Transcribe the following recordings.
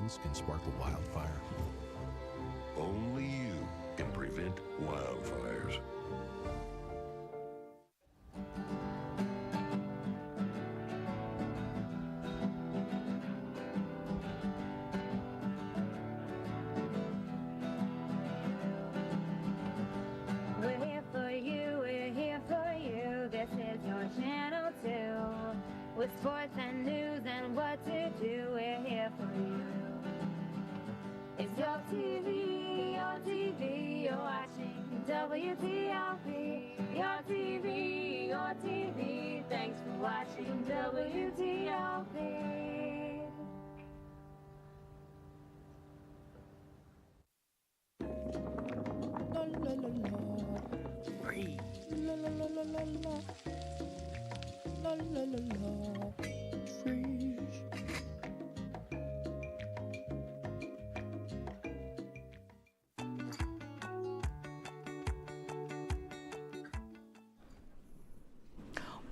seconds can spark a wildfire. Only you can prevent wildfires. We're here for you, we're here for you. This is your channel 2. With sports and news and what to do, we're here for you. It's your TV, you're watching WTOP. Your TV, thanks for watching WTOP. La la la la. Free. La la la la la la. La la la la. Freeze.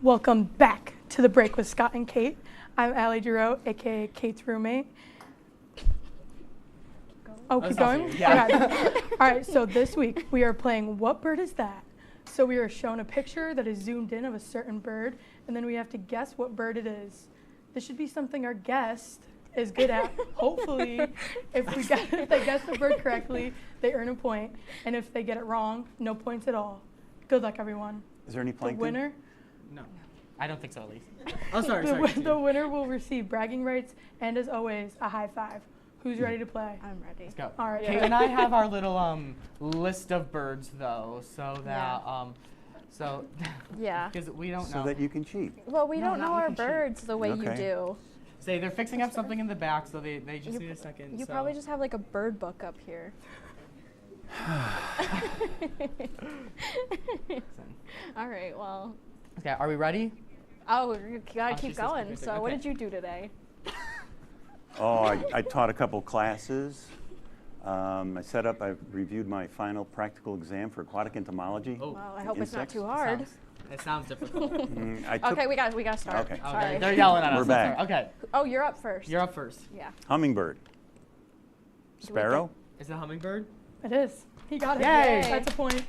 Welcome back to The Break with Scott and Kate. I'm Allie Giroux, aka Kate's roommate. Oh, keep going? Yeah. Okay. All right, so this week we are playing What Bird Is That? So we are shown a picture that is zoomed in of a certain bird, and then we have to guess what bird it is. This should be something our guest is good at. Hopefully, if they guess the bird correctly, they earn a point. And if they get it wrong, no points at all. Good luck, everyone. Is there any The plankton? winner, No, I don't think so, at least. Oh, sorry. the winner will receive bragging rights and, as always, a high five. Who's ready to play? I'm ready. Let's go. All right. Kate and I have our little list of birds, though, so that Yeah. because we don't So know. that you can cheat. Well, we No, don't not know we our can cheat. birds the way you Okay. do. Say they're fixing up something in the back, so they just need a second. You so. probably just have like a bird book up here. All right, well. Okay, are we ready? Oh, you gotta Oh, keep she's just going. keeping So, it. what Okay. did you do today? Oh, I taught a couple classes. I reviewed my final practical exam for aquatic entomology. Oh. Well, I hope it's not Insects? too hard. It sounds difficult. I took Okay, we got to start. Okay. Oh, Sorry. they're yelling at us. We're That's back. all right. Okay, Oh, you're up first. you're up first. Yeah. hummingbird, we sparrow, Is it a hummingbird? It is. He got it. Yay! That's a point.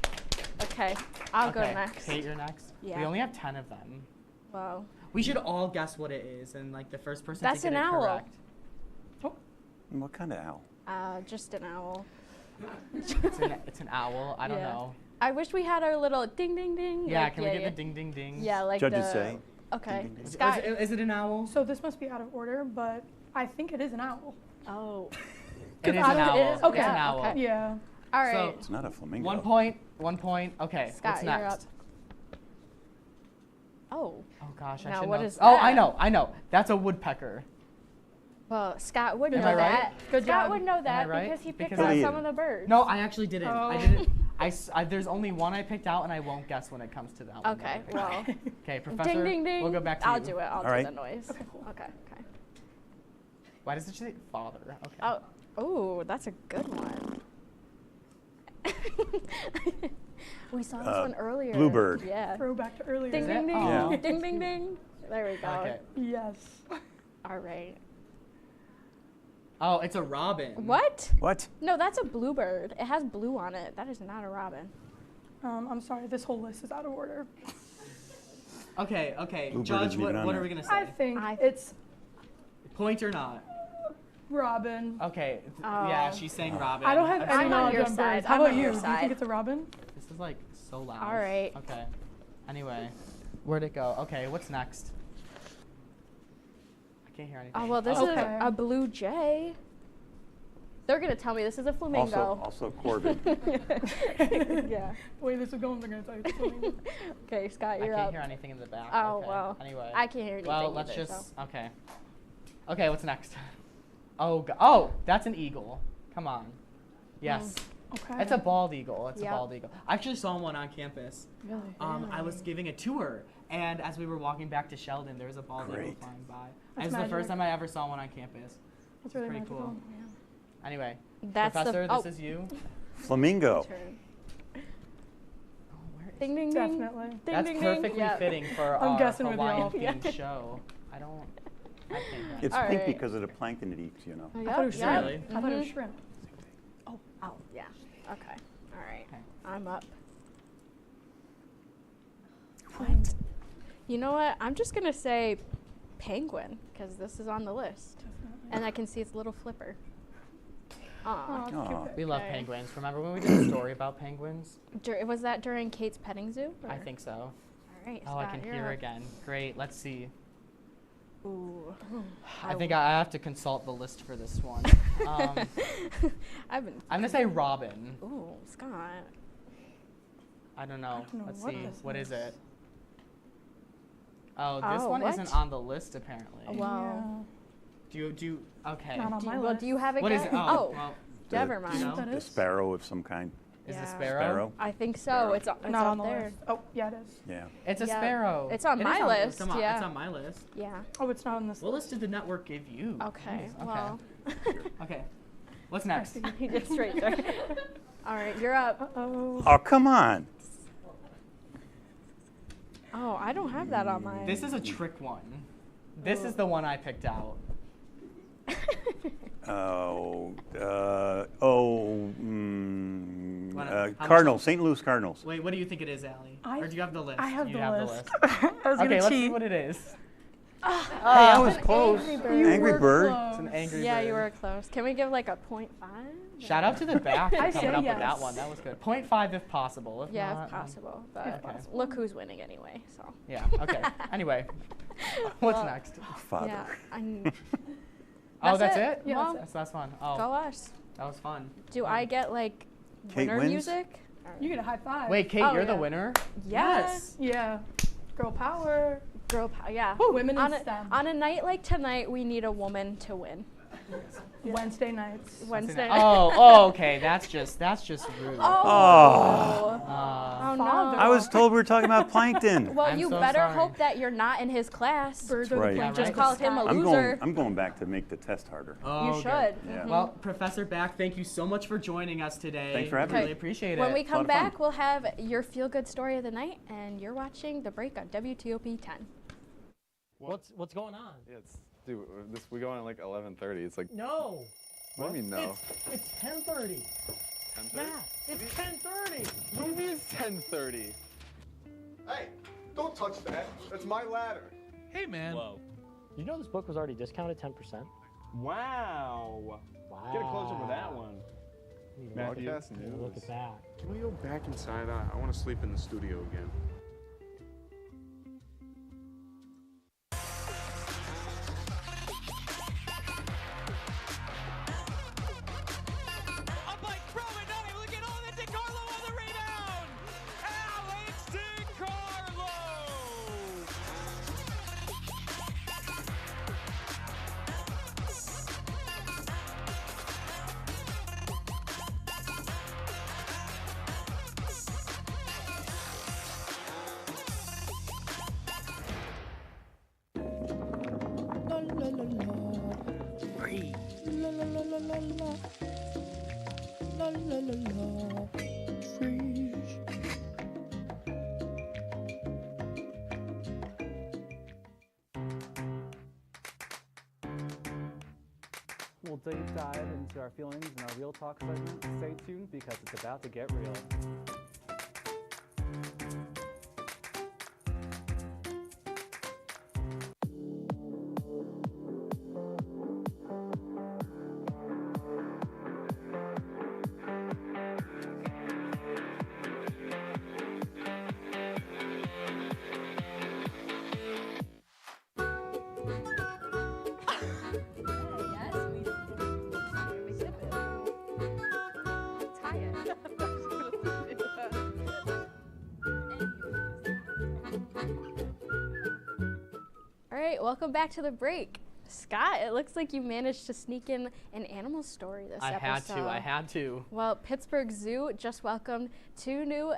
Okay, I'll go Okay, next. Kate, you're next. Yeah. We only have 10 of them. Wow. We should all guess what it is, and like the first person That's to get an it owl. correct. What kind of owl? Just an owl. It's an owl. I don't Yeah. know. I wish we had our little ding ding ding. Yeah, like, can we get the ding ding ding? Yeah, like Judges the. say. Okay. Ding, ding, ding. Scott. Is it an owl? So this must be out of order, but I think it is an owl. Oh. It is I an don't- owl. it is? Okay. It's an Yeah, owl. okay. Yeah. All right. So- It's not a flamingo. 1 point. 1 point. Okay. Scott, what's you're next? up. Oh. Oh gosh, I Now should what know. is Oh, that? I know. That's a woodpecker. Well, Scott would Am know I right? that. Good Scott job. would know that right? because he picked Because out I- some of the birds. No, I actually didn't. Oh. I didn't. There's only one I picked out, and I won't guess when it comes to that one. Okay. though. Well. Okay, Professor. Ding ding ding. We'll go back to I'll you. do it. I'll All do right. the noise. Okay, cool. Okay. Why does it say father? Okay. Oh. Oh, that's a good one. We saw this one earlier. bluebird. Yeah. Throwback to earlier. Ding Is ding it? ding. Oh. Ding ding ding. There we go. Okay. Yes. All right. Oh, it's a robin. What? What? No, that's a bluebird. It has blue on it. That is not a robin. I'm sorry, this whole list is out of order. Okay. Bluebird Judge, isn't even on what there. are we gonna I say? think I- it's Point or not? robin. Okay. Oh. Yeah, she's saying robin. I don't have any I'm on knowledge your on side. birds. How I'm about on you? your Do you side. think it's a robin? This is like so loud. All right. Okay. Anyway, where'd it go? Okay, what's next? I can't hear anything. Oh well, this Okay. is a blue jay. They're gonna tell me this is a flamingo. Also corvid. Yeah. The way this is going, they're going to tell you it's a flamingo. Okay, Scott, I you're can't up. hear anything in the back. Oh okay. well. Anyway. I can't hear anything. Well, let's either, just. so. Okay. Okay, what's next? Oh, that's an eagle. Come on. Yes. Okay. It's a bald eagle. It's Yep. a bald eagle. I actually saw one on campus. Really? I was giving a tour, and as we were walking back to Sheldon, there was a bald eagle Great. flying by. That's It was the first magic. time I ever saw one on campus. That's really pretty magical. cool. Anyway, That's Professor, the. this is you. Flamingo. Turn. Oh, where is Ding ding ding. Definitely. Ding That's ding perfectly ding. Yep. fitting for I'm our guessing with Hawaiian y'all. themed show. I don't. penguin. It's All pink right. because of the plankton it eats, you know. I thought it was Yep, shrimp. Really? I thought it was shrimp. Oh, yeah. Okay. All right. Okay. I'm up. What? You know what? I'm just going to say penguin because this is on the list. And I can see its little flipper. Aw. Aw, Aw. cute. We love Okay. penguins. Remember when we did a story about penguins? Was that during Kate's petting zoo? I or- think so. All right. Oh, I Scott, can you're hear up. again. Great. Let's see. Ooh. I think I have to consult the list for this one. I've been. I'm gonna say Robin. Ooh, Scott. I don't know. don't know Let's what see. this What is is. it? Oh, this Oh, one what? isn't on the list apparently. Well, Do you? Okay. Not on my well, list. do you have a What is guess? it? Oh, Oh, well, never The- mind. you know? That A is? sparrow of some kind. is Yeah. it sparrow? Sparrow. I think so. Sparrow. It's Not on on the there. list. Oh, yeah, it is. Yeah. It's a Yeah. sparrow. It's on It my is list, It's yeah. It's on my list. Yeah. Oh, it's not on this What list did the network give you? Okay. Jeez, Well. Okay. What's next? He did straight there. All right, you're up. Uh-oh. Oh, come on. Oh, I don't have that on mine. This is a trick one. This is the one I picked out. Oh, How much- Cardinals, St. Louis Cardinals. Wait, what do you think it is, Allie? Or do you have the list? I have you the have list. the list. I was Okay, gonna let's cheat. see what it is. Hey, I was close. Angry Bird. You Angry were Bird. close. It's an angry Yeah, bird. you were close. Can we give like a 0.5? Shout out to the back for I coming say up yes. with that one. That was good. 0.5 if possible. If Yeah, not, if possible. okay. But look who's winning anyway. So. Yeah, okay. Anyway, what's Well, next? Father. Yeah. Oh, that's it? it? Yeah. Well, That's last one. Oh, go us. that was fun. Do I get like Kate winner wins? music? You get a high five. Wait, Kate, Oh, you're the yeah. winner? Yes. Yeah. Girl power. Girl power. Yeah. Women in on a, STEM. on a night like tonight, we need a woman to win. Wednesday nights. Wednesday. Oh, okay. That's just rude. Oh. Uh, Oh no. Father. I was told we were talking about plankton. Well, I'm you so better sorry. hope that you're not in his class. Birds That's are the right. plankton Just of call the him a sky. loser. I'm going back to make the test harder. oh, You good. should. Yeah. Well, Professor Back, thank you so much for joining us today. Thanks for having We really me. appreciate When it. we lot come of fun. back, we'll have your feel-good story of the night, and you're watching The Break on WTOP-10. What's going on? Yeah, dude, we go on at like 11:30. It's like, No. what do you mean no? It's 10:30. 10:30? Matt, it's 10:30. What do you mean it's 10:30? Hey, don't touch that. That's my ladder. Hey, man. Whoa. You know this book was already discounted 10%? Wow. Wow. Get a close up of that one. Matthew, Broadcast news. Look at that. can we go back inside? I want to sleep in the studio again. Up by Rowan, not able to get on it. DeCarlo on the rebound. Alex DeCarlo. La la la la. Free. La la la la la la. La la la la. Freeze. We'll deep dive into our feelings in our Real Talk segment. Stay tuned because it's about to get real. All right, welcome back to The Break. Scott, it looks like you managed to sneak in an animal story this I episode. had to. Well, Pittsburgh Zoo just welcomed two new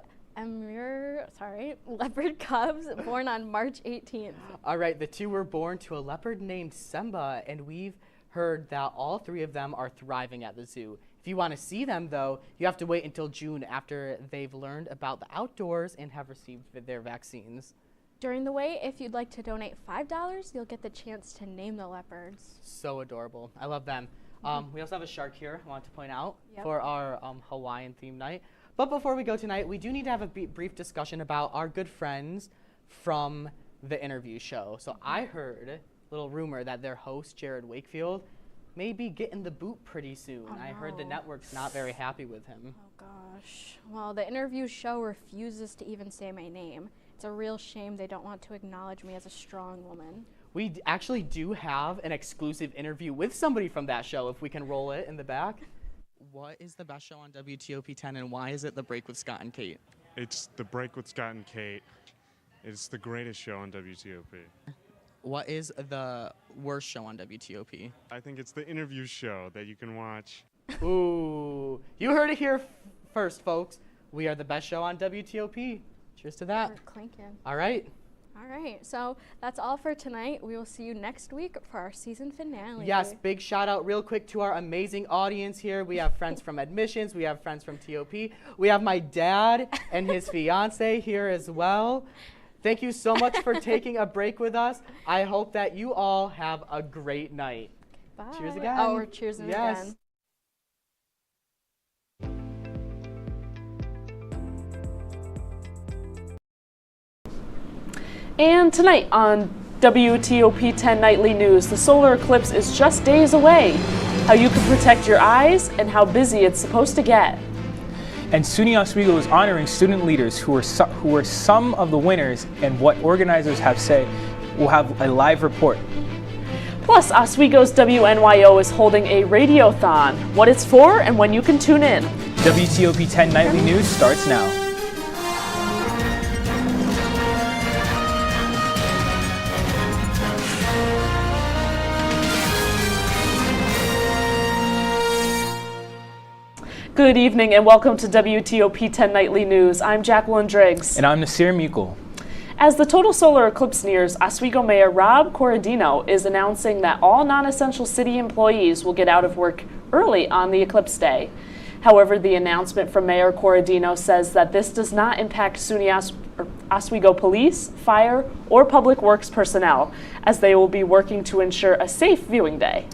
leopard cubs born on March 18th. All right, the two were born to a leopard named Simba, and we've heard that all three of them are thriving at the zoo. If you want to see them, though, you have to wait until June after they've learned about the outdoors and have received their vaccines. During the wait, if you'd like to donate $5, you'll get the chance to name the leopards. So adorable. I love them. We also have a shark here, I want to point out, Yep. for our Hawaiian theme night. But before we go tonight, we do need to have a brief discussion about our good friends from the interview show. So I heard a little rumor that their host, Jared Wakefield, may be getting the boot pretty soon. Oh, I heard the network's not very happy with him. Oh gosh. Well, the interview show refuses to even say my name. It's a real shame they don't want to acknowledge me as a strong woman. We actually do have an exclusive interview with somebody from that show, if we can roll it in the back. What is the best show on WTOP-10, and why is it The Break with Scott and Kate? It's The Break with Scott and Kate. It's the greatest show on WTOP. What is the worst show on WTOP? I think it's the interview show that you can watch. Ooh, you heard it here first, folks. We are the best show on WTOP. Cheers to that. We're clinking. All right. All right, so that's all for tonight. We will see you next week for our season finale. Yes, big shout out real quick to our amazing audience here. We have friends from admissions. We have friends from TOP. We have my dad and his fiance here as well. Thank you so much for taking a break with us. I hope that you all have a great night. Bye. Cheers again. Oh, we're cheersing again. And tonight on WTOP-10 Nightly News, the solar eclipse is just days away. How you can protect your eyes and how busy it's supposed to get. And SUNY Oswego is honoring student leaders who were some of the winners, and what organizers have said. We'll have a live report. Plus, Oswego's WNYO is holding a radiothon. What it's for and when you can tune in. WTOP-10 Nightly News starts now. Good evening and welcome to WTOP-10 Nightly News. I'm Jacqueline Driggs. And I'm Nasir Mukel. As the total solar eclipse nears, Oswego Mayor Rob Corradino is announcing that all non-essential city employees will get out of work early on the eclipse day. However, the announcement from Mayor Corradino says that this does not impact SUNY Oswego police, fire, or public works personnel, as they will be working to ensure a safe viewing day.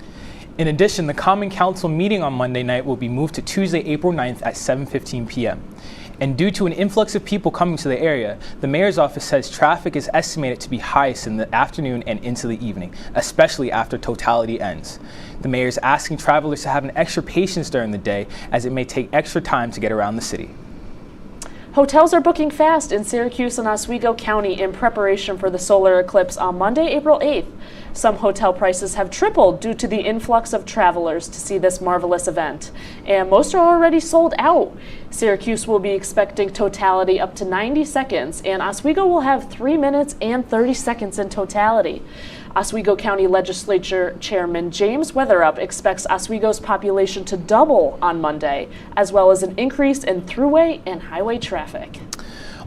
In addition, the Common Council meeting on Monday night will be moved to Tuesday, April 9th at 7:15 p.m. And due to an influx of people coming to the area, the mayor's office says traffic is estimated to be highest in the afternoon and into the evening, especially after totality ends. The mayor is asking travelers to have an extra patience during the day, as it may take extra time to get around the city. Hotels are booking fast in Syracuse and Oswego County in preparation for the solar eclipse on Monday, April 8th. Some hotel prices have tripled due to the influx of travelers to see this marvelous event, and most are already sold out. Syracuse will be expecting totality up to 90 seconds, and Oswego will have 3 minutes and 30 seconds in totality. Oswego County Legislature Chairman James Weatherup expects Oswego's population to double on Monday, as well as an increase in thruway and highway traffic.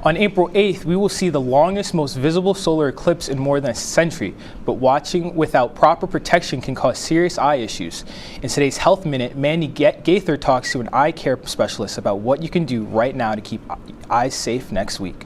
On April 8th, we will see the longest, most visible solar eclipse in more than a century, but watching without proper protection can cause serious eye issues. In today's Health Minute, Mandy Gaither talks to an eye care specialist about what you can do right now to keep eyes safe next week.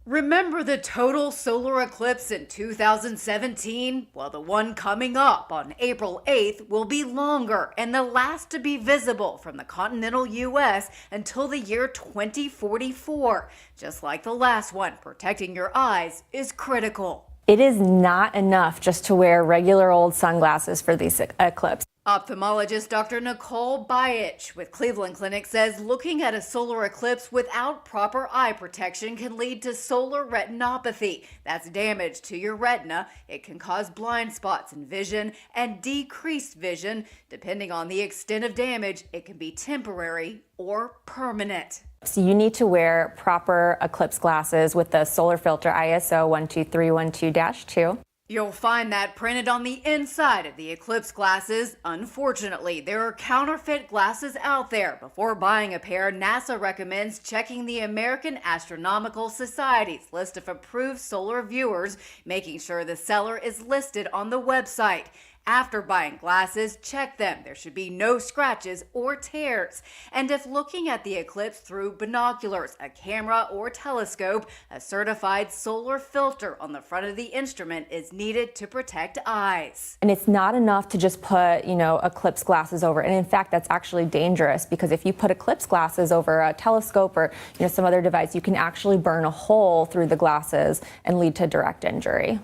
Remember the total solar eclipse in 2017? Well, the one coming up on April 8th will be longer and the last to be visible from the continental U.S. until the year 2044. Just like the last one, protecting your eyes is critical. It is not enough just to wear regular old sunglasses for these eclipses. Ophthalmologist Dr. Nicole Bayich with Cleveland Clinic says looking at a solar eclipse without proper eye protection can lead to solar retinopathy. That's damage to your retina. It can cause blind spots in vision and decreased vision. Depending on the extent of damage, it can be temporary or permanent. So you need to wear proper eclipse glasses with the solar filter ISO 12312-2. You'll find that printed on the inside of the eclipse glasses. Unfortunately, there are counterfeit glasses out there. Before buying a pair, NASA recommends checking the American Astronomical Society's list of approved solar viewers, making sure the seller is listed on the website. After buying glasses, check them. There should be no scratches or tears. And if looking at the eclipse through binoculars, a camera, or telescope, a certified solar filter on the front of the instrument is needed to protect eyes. And it's not enough to just put, eclipse glasses over. And in fact, that's actually dangerous because if you put eclipse glasses over a telescope or, some other device, you can actually burn a hole through the glasses and lead to direct injury.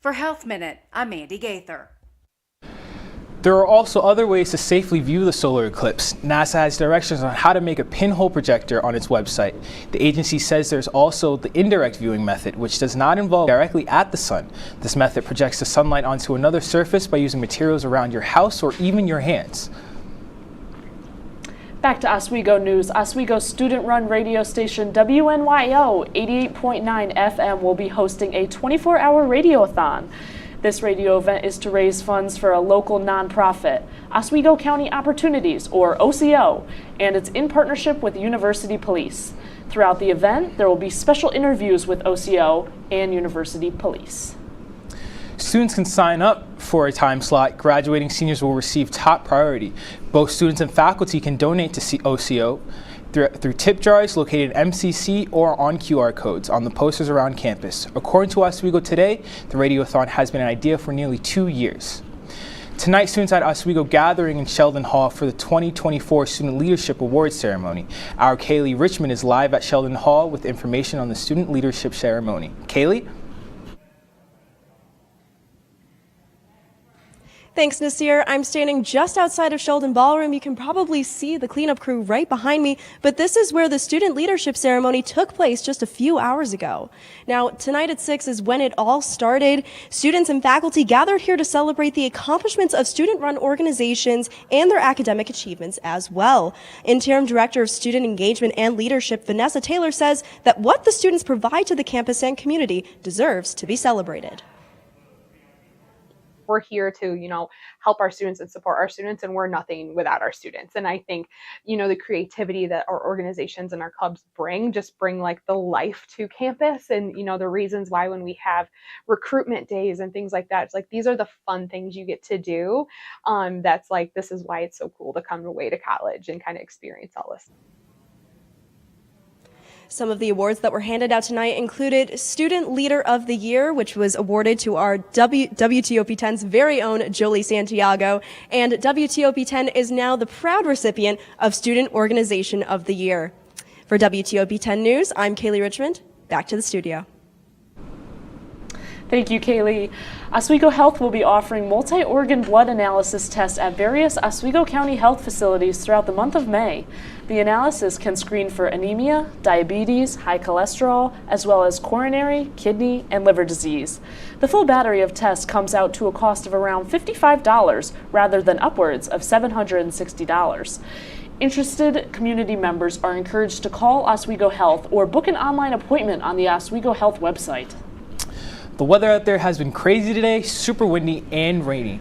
For Health Minute, I'm Mandy Gaither. There are also other ways to safely view the solar eclipse. NASA has directions on how to make a pinhole projector on its website. The agency says there's also the indirect viewing method, which does not involve directly at the sun. This method projects the sunlight onto another surface by using materials around your house or even your hands. Back to Oswego News. Oswego student-run radio station WNYO 88.9 FM will be hosting a 24-hour radiothon. This radio event is to raise funds for a local nonprofit, Oswego County Opportunities, or OCO, and it's in partnership with University Police. Throughout the event, there will be special interviews with OCO and University Police. Students can sign up for a time slot. Graduating seniors will receive top priority. Both students and faculty can donate to OCO through tip jars located at MCC or on QR codes on the posters around campus. According to Oswego Today, the radiothon has been an idea for nearly 2 years. Tonight, students at Oswego gathering in Sheldon Hall for the 2024 Student Leadership Awards ceremony. Our Kaylee Richmond is live at Sheldon Hall with information on the Student Leadership ceremony. Kaylee? Thanks, Nasir. I'm standing just outside of Sheldon Ballroom. You can probably see the cleanup crew right behind me, but this is where the student leadership ceremony took place just a few hours ago. Now, tonight at 6 is when it all started. Students and faculty gathered here to celebrate the accomplishments of student-run organizations and their academic achievements as well. Interim Director of Student Engagement and Leadership, Vanessa Taylor, says that what the students provide to the campus and community deserves to be celebrated. We're here to, help our students and support our students, and we're nothing without our students. And I think, the creativity that our organizations and our clubs bring like the life to campus, and, the reasons why when we have recruitment days and things like that, it's like, these are the fun things you get to do. That's like, this is why it's so cool to come away to college and kind of experience all this. Some of the awards that were handed out tonight included Student Leader of the Year, which was awarded to our WTOP-10's very own Jolie Santiago, and WTOP-10 is now the proud recipient of Student Organization of the Year. For WTOP-10 News, I'm Kaylee Richmond. Back to the studio. Thank you, Kaylee. Oswego Health will be offering multi-organ blood analysis tests at various Oswego County health facilities throughout the month of May. The analysis can screen for anemia, diabetes, high cholesterol, as well as coronary, kidney, and liver disease. The full battery of tests comes out to a cost of around $55 rather than upwards of $760. Interested community members are encouraged to call Oswego Health or book an online appointment on the Oswego Health website. The weather out there has been crazy today, super windy and rainy.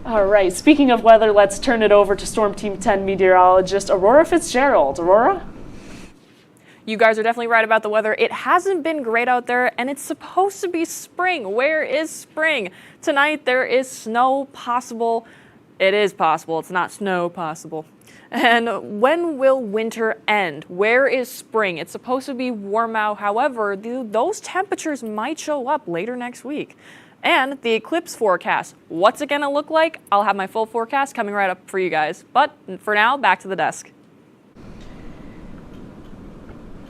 All right, speaking of weather, let's turn it over to Storm Team 10 meteorologist Aurora Fitzgerald. Aurora? You guys are definitely right about the weather. It hasn't been great out there, and it's supposed to be spring. Where is spring? Tonight there is snow possible. It is possible. It's not snow possible. And when will winter end? Where is spring? It's supposed to be warm out. However, those temperatures might show up later next week. And the eclipse forecast. What's it going to look like? I'll have my full forecast coming right up for you guys. But for now, back to the desk.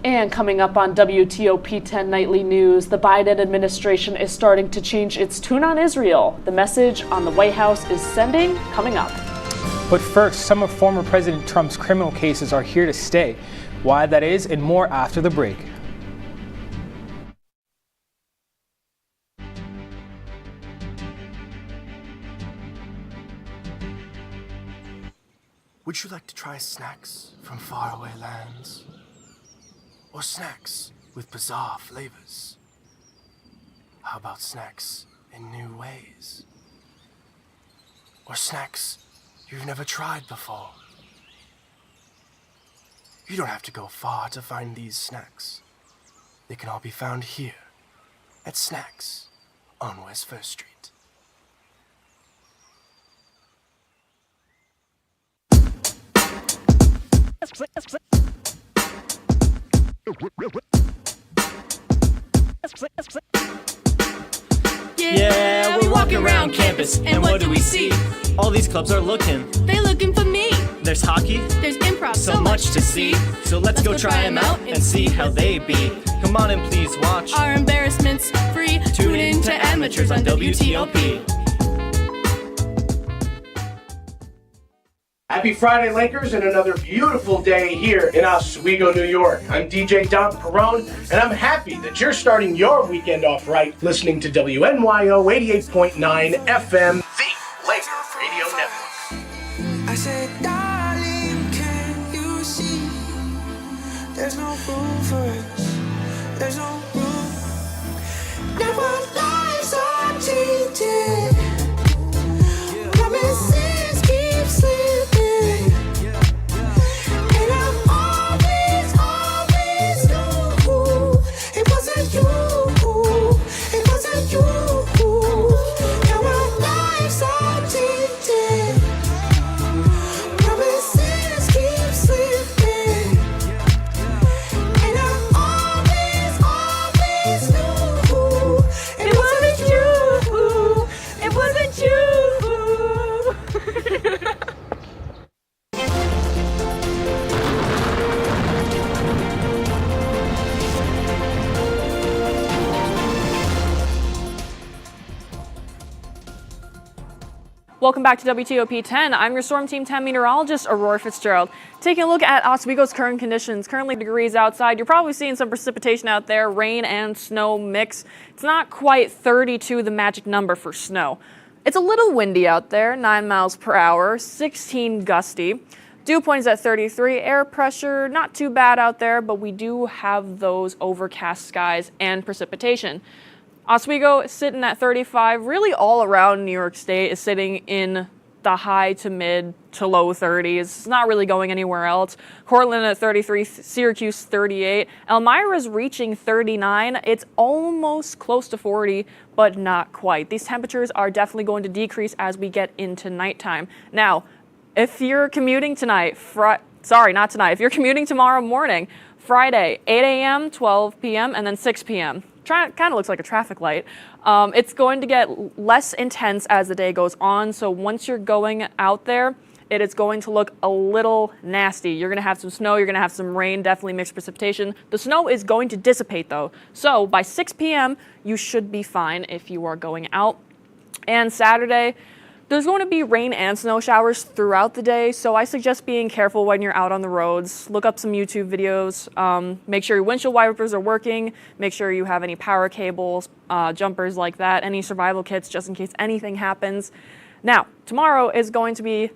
And coming up on WTOP-10 Nightly News, the Biden administration is starting to change its tune on Israel. The message on the White House is sending coming up. But first, some of former President Trump's criminal cases are here to stay. Why that is and more after the break. Would you like to try snacks from faraway lands? Or snacks with bizarre flavors? How about snacks in new ways? Or snacks you've never tried before? You don't have to go far to find these snacks. They can all be found here at Snacks on West 1st Street. Yeah, we're walking around campus, and what do we see? All these clubs are looking. They looking for me. There's hockey, There's improv, so much to see. So let's go try them out and see how they be. Come on and please watch. Our embarrassments free. Tune in to Amateurs on WTOP. Happy Friday, Lakers, and another beautiful day here in Oswego, New York. I'm DJ Don Perone, and I'm happy that you're starting your weekend off right listening to WNYO 88.9 FM, the Laker Radio Network. I said, darling, can you see? There's no room for us. There's no room. Now our lives are changing. Promises keep slipping. And I always knew it wasn't you. It wasn't you. Now our lives are changing. Promises keep slipping. And I always knew it wasn't you. It wasn't you. Welcome back to WTOP-10. I'm your Storm Team 10 meteorologist, Aurora Fitzgerald. Taking a look at Oswego's current conditions. Currently degrees outside. You're probably seeing some precipitation out there, rain and snow mix. It's not quite 32, the magic number for snow. It's a little windy out there, 9 miles per hour, 16 gusty. Dew point is at 33. Air pressure, not too bad out there, but we do have those overcast skies and precipitation. Oswego is sitting at 35. Really all around New York State is sitting in the high to mid to low 30s. It's not really going anywhere else. Cortland at 33, Syracuse 38. Elmira's reaching 39. It's almost close to 40, but not quite. These temperatures are definitely going to decrease as we get into nighttime. Now, if you're commuting tonight, if you're commuting tomorrow morning, Friday, 8 a.m., 12 p.m., and then 6 p.m. Kind of looks like a traffic light. It's going to get less intense as the day goes on, so once you're going out there, it is going to look a little nasty. You're going to have some snow, you're going to have some rain, definitely mixed precipitation. The snow is going to dissipate though, so by 6 p.m. you should be fine if you are going out. And Saturday, there's going to be rain and snow showers throughout the day, so I suggest being careful when you're out on the roads. Look up some YouTube videos. Make sure your windshield wipers are working. Make sure you have any power cables, jumpers like that, any survival kits just in case anything happens. Now, tomorrow is going to be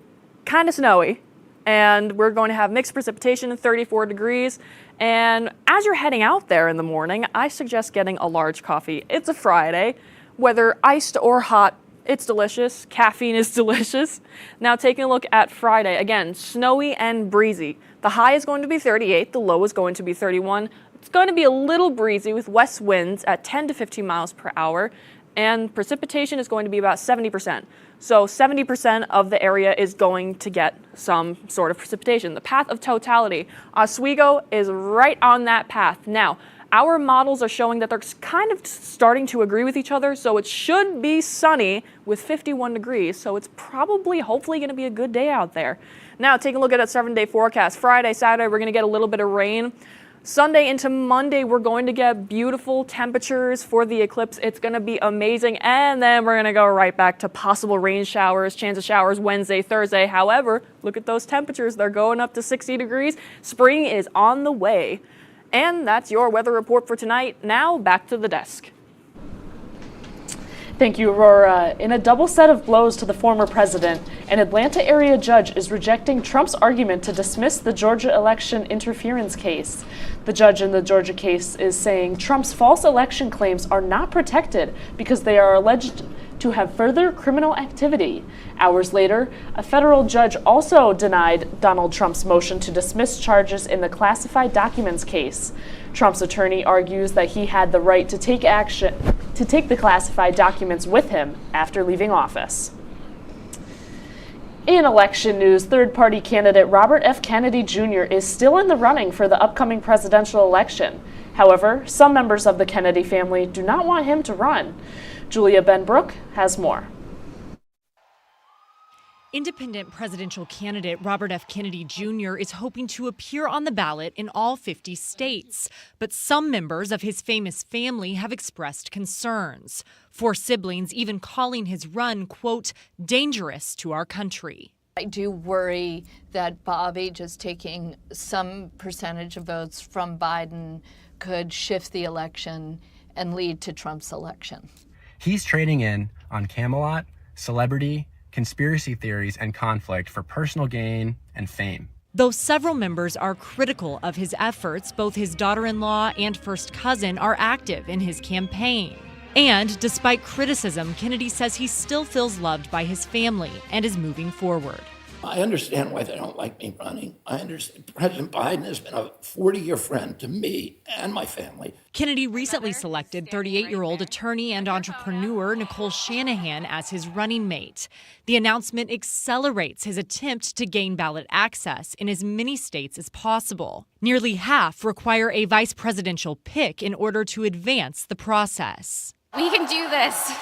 kind of snowy, and we're going to have mixed precipitation, 34 degrees. And as you're heading out there in the morning, I suggest getting a large coffee. It's a Friday, whether iced or hot. It's delicious. Caffeine is delicious. Now taking a look at Friday, again, snowy and breezy. The high is going to be 38, the low is going to be 31. It's going to be a little breezy with west winds at 10 to 15 miles per hour, and precipitation is going to be about 70%. So 70% of the area is going to get some sort of precipitation. The path of totality. Oswego is right on that path. Now, our models are showing that they're kind of starting to agree with each other, so it should be sunny with 51 degrees, so it's probably, hopefully, going to be a good day out there. Now, taking a look at a 7-day forecast. Friday, Saturday, we're going to get a little bit of rain. Sunday into Monday, we're going to get beautiful temperatures for the eclipse. It's going to be amazing, and then we're going to go right back to possible rain showers, chance of showers Wednesday, Thursday. However, look at those temperatures. They're going up to 60 degrees. Spring is on the way. And that's your weather report for tonight. Now, back to the desk. Thank you, Aurora. In a double set of blows to the former president, an Atlanta area judge is rejecting Trump's argument to dismiss the Georgia election interference case. The judge in the Georgia case is saying Trump's false election claims are not protected because they are alleged to have further criminal activity. Hours later, a federal judge also denied Donald Trump's motion to dismiss charges in the classified documents case. Trump's attorney argues that he had the right to take the classified documents with him after leaving office. In election news, third-party candidate Robert F. Kennedy Jr. is still in the running for the upcoming presidential election. However, some members of the Kennedy family do not want him to run. Julia Benbrook has more. Independent presidential candidate Robert F. Kennedy Jr. is hoping to appear on the ballot in all 50 states, but some members of his famous family have expressed concerns. 4 siblings even calling his run, quote, dangerous to our country. I do worry that Bobby just taking some percentage of votes from Biden could shift the election and lead to Trump's election. He's trading in on Camelot, celebrity, conspiracy theories, and conflict for personal gain and fame. Though several members are critical of his efforts, both his daughter-in-law and first cousin are active in his campaign. And despite criticism, Kennedy says he still feels loved by his family and is moving forward. I understand why they don't like me running. I understand President Biden has been a 40-year friend to me and my family. Kennedy recently selected 38-year-old attorney and entrepreneur Nicole Shanahan as his running mate. The announcement accelerates his attempt to gain ballot access in as many states as possible. Nearly half require a vice presidential pick in order to advance the process. We can do this.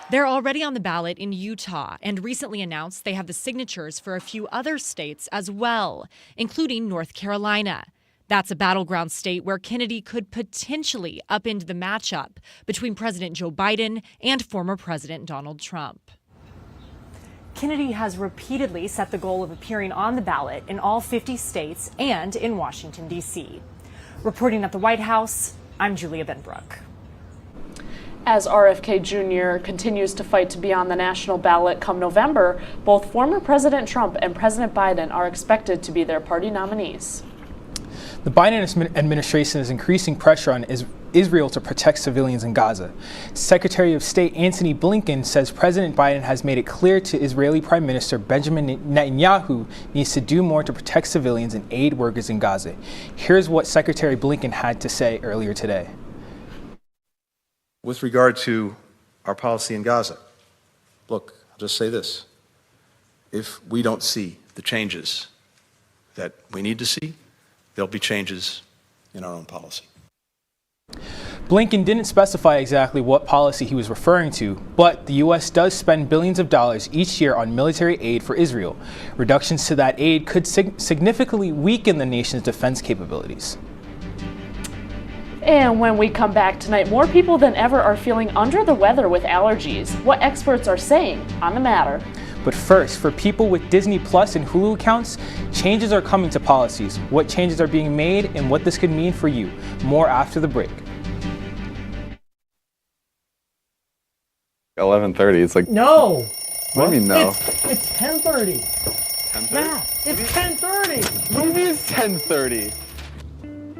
They're already on the ballot in Utah and recently announced they have the signatures for a few other states as well, including North Carolina. That's a battleground state where Kennedy could potentially upend the matchup between President Joe Biden and former President Donald Trump. Kennedy has repeatedly set the goal of appearing on the ballot in all 50 states and in Washington, D.C. Reporting at the White House, I'm Julia Benbrook. As RFK Jr. continues to fight to be on the national ballot come November, both former President Trump and President Biden are expected to be their party nominees. The Biden administration is increasing pressure on Israel to protect civilians in Gaza. Secretary of State Antony Blinken says President Biden has made it clear to Israeli Prime Minister Benjamin Netanyahu needs to do more to protect civilians and aid workers in Gaza. Here's what Secretary Blinken had to say earlier today. With regard to our policy in Gaza, look, I'll just say this. If we don't see the changes that we need to see, there'll be changes in our own policy. Blinken didn't specify exactly what policy he was referring to, but the U.S. does spend billions of dollars each year on military aid for Israel. Reductions to that aid could significantly weaken the nation's defense capabilities. And when we come back tonight, more people than ever are feeling under the weather with allergies. What experts are saying on the matter. But first, for people with Disney Plus and Hulu accounts, changes are coming to policies. What changes are being made and what this could mean for you. More after the break. 11:30. It's like No. What do you mean no? It's 10:30. 10:30? Yeah, it's 10:30. What do you mean it's 10:30?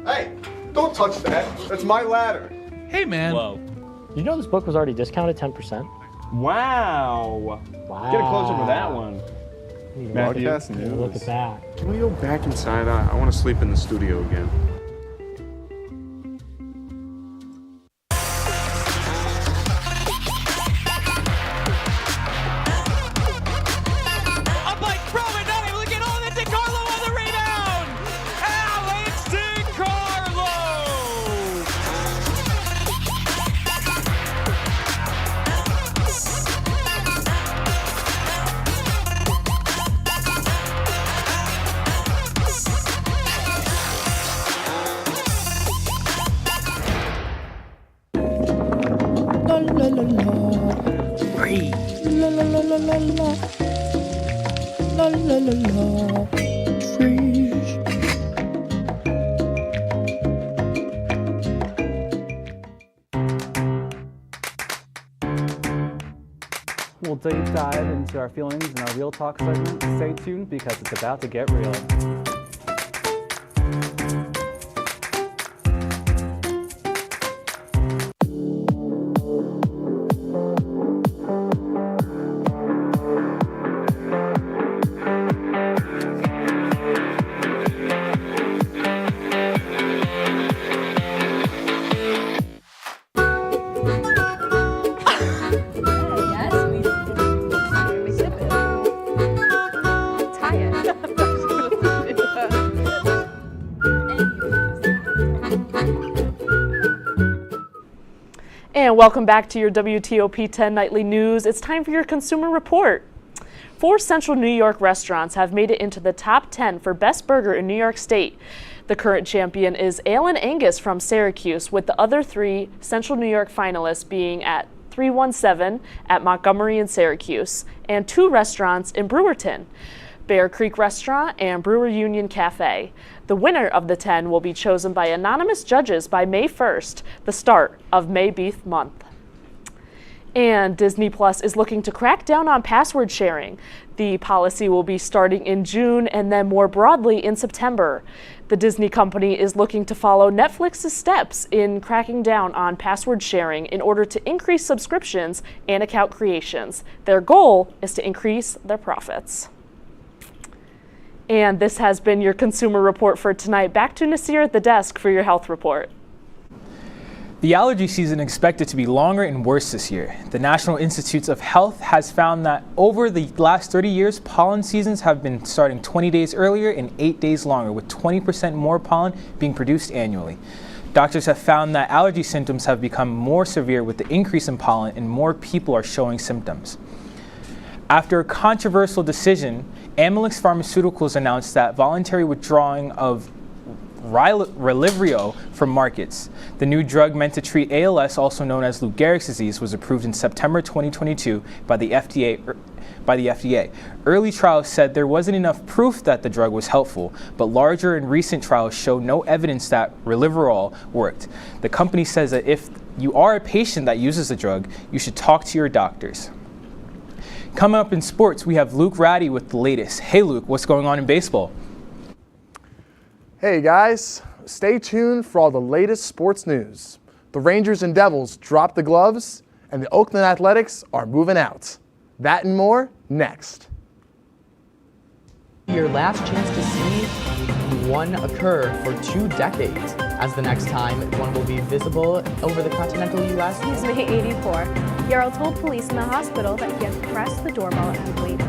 Hey, don't touch that. That's my ladder. Hey, man. Whoa. You know this book was already discounted 10%? Wow. Get a close up with that one. Broadcast news. Look at that. Can we go back inside? I want to sleep in the studio again. Up by Croman, not able to get on it. DiCarlo on the rebound. Alex DiCarlo. La la la la. Free. La la la la la la. La la la la. Freeze. We'll deep dive into our feelings in our Real Talk segment. Stay tuned because it's about to get real. And welcome back to your WTOP-10 Nightly News. It's time for your Consumer Report. 4 Central New York restaurants have made it into the top 10 for Best Burger in New York State. The current champion is Ale & Angus from Syracuse, with the other 3 Central New York finalists being at 317 at Montgomery and Syracuse, and 2 restaurants in Brewerton, Bear Creek Restaurant and Brewer Union Cafe. The winner of the 10 will be chosen by anonymous judges by May 1st, the start of May Beef Month. And Disney Plus is looking to crack down on password sharing. The policy will be starting in June and then more broadly in September. The Disney company is looking to follow Netflix's steps in cracking down on password sharing in order to increase subscriptions and account creations. Their goal is to increase their profits. And this has been your Consumer Report for tonight. Back to Nasir at the desk for your health report. The allergy season is expected to be longer and worse this year. The National Institutes of Health has found that over the last 30 years, pollen seasons have been starting 20 days earlier and 8 days longer, with 20% more pollen being produced annually. Doctors have found that allergy symptoms have become more severe with the increase in pollen, and more people are showing symptoms. After a controversial decision, Amylyx Pharmaceuticals announced that voluntary withdrawing of Relivrio from markets. The new drug meant to treat ALS, also known as Lou Gehrig's disease, was approved in September 2022 by the FDA. Early trials said there wasn't enough proof that the drug was helpful, but larger and recent trials show no evidence that Reliverol worked. The company says that if you are a patient that uses the drug, you should talk to your doctors. Coming up in sports, we have Luke Ratty with the latest. Hey Luke, what's going on in baseball? Hey guys, stay tuned for all the latest sports news. The Rangers and Devils dropped the gloves, and the Oakland Athletics are moving out. That and more next. Your last chance to see one occur for 2 decades, as the next time one will be visible over the continental U.S. He's May 84. Yarrow told police in the hospital that he had pressed the doorbell and waited.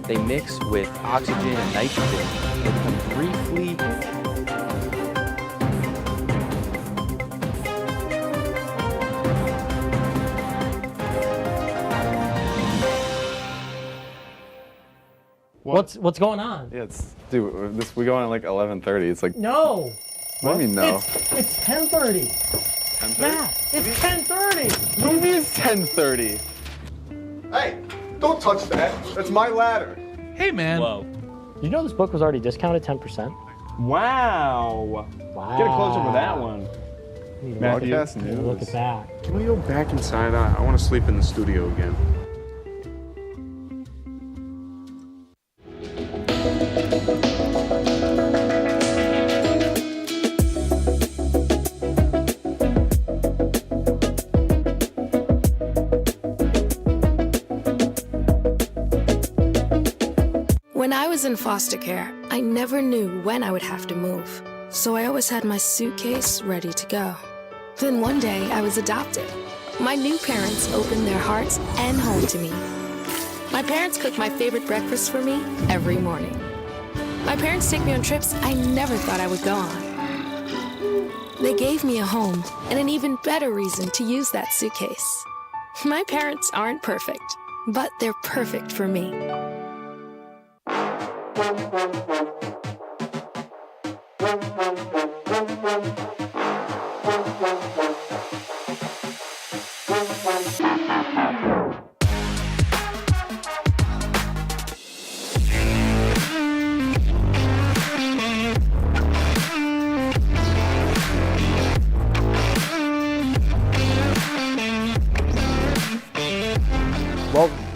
They mix with oxygen and nitrogen. They become briefly What's going on? Yeah, dude, we go on at like 11:30. It's like No. What do you mean no? It's 10:30. 10:30? Yeah, it's 10:30. What do you mean it's 10:30? Hey, don't touch that. That's my ladder. Hey, man. Whoa. You know this book was already discounted 10%? Wow. Get a close-up of that one. Broadcast news. Look at that. Can we go back inside? I want to sleep in the studio again. When I was in foster care, I never knew when I would have to move, so I always had my suitcase ready to go. Then one day, I was adopted. My new parents opened their hearts and home to me. My parents cook my favorite breakfast for me every morning. My parents take me on trips I never thought I would go on. They gave me a home and an even better reason to use that suitcase. My parents aren't perfect, but they're perfect for me.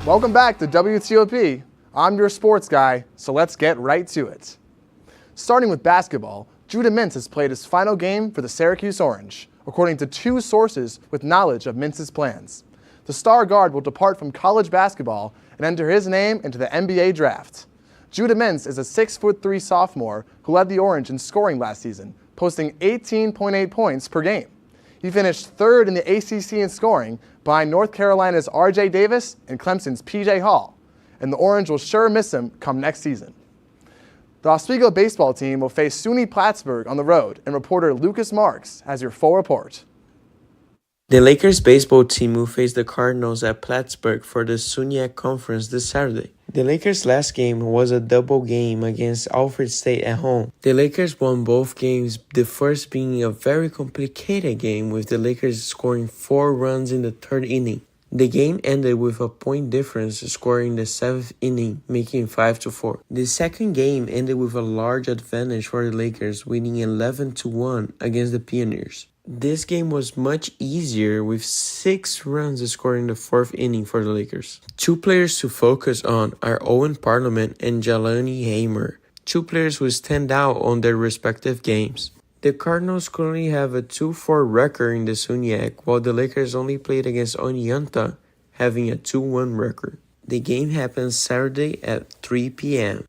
Welcome back to WTOP. I'm your sports guy, so let's get right to it. Starting with basketball, Judah Mintz has played his final game for the Syracuse Orange, according to 2 sources with knowledge of Mintz's plans. The star guard will depart from college basketball and enter his name into the NBA draft. Judah Mintz is a 6'3" sophomore who led the Orange in scoring last season, posting 18.8 points per game. He finished 3rd in the ACC in scoring, behind North Carolina's R.J. Davis and Clemson's P.J. Hall, and the Orange will sure miss him come next season. The Oswego baseball team will face SUNY Plattsburgh on the road, and reporter Lucas Marks has your full report. The Lakers baseball team will face the Cardinals at Plattsburgh for the SUNY Conference this Saturday. The Lakers' last game was a double game against Alfred State at home. The Lakers won both games, the first being a very complicated game with the Lakers scoring 4 runs in the 3rd inning. The game ended with a point difference scoring in the 7th inning, making 5-4. The second game ended with a large advantage for the Lakers, winning 11-1 against the Pioneers. This game was much easier with 6 runs scored in the 4th inning for the Lakers. 2 players to focus on are Owen Parliament and Jelani Hamer, 2 players who stand out on their respective games. The Cardinals currently have a 2-4 record in the SUNY, while the Lakers only played against Oneonta, having a 2-1 record. The game happens Saturday at 3 p.m.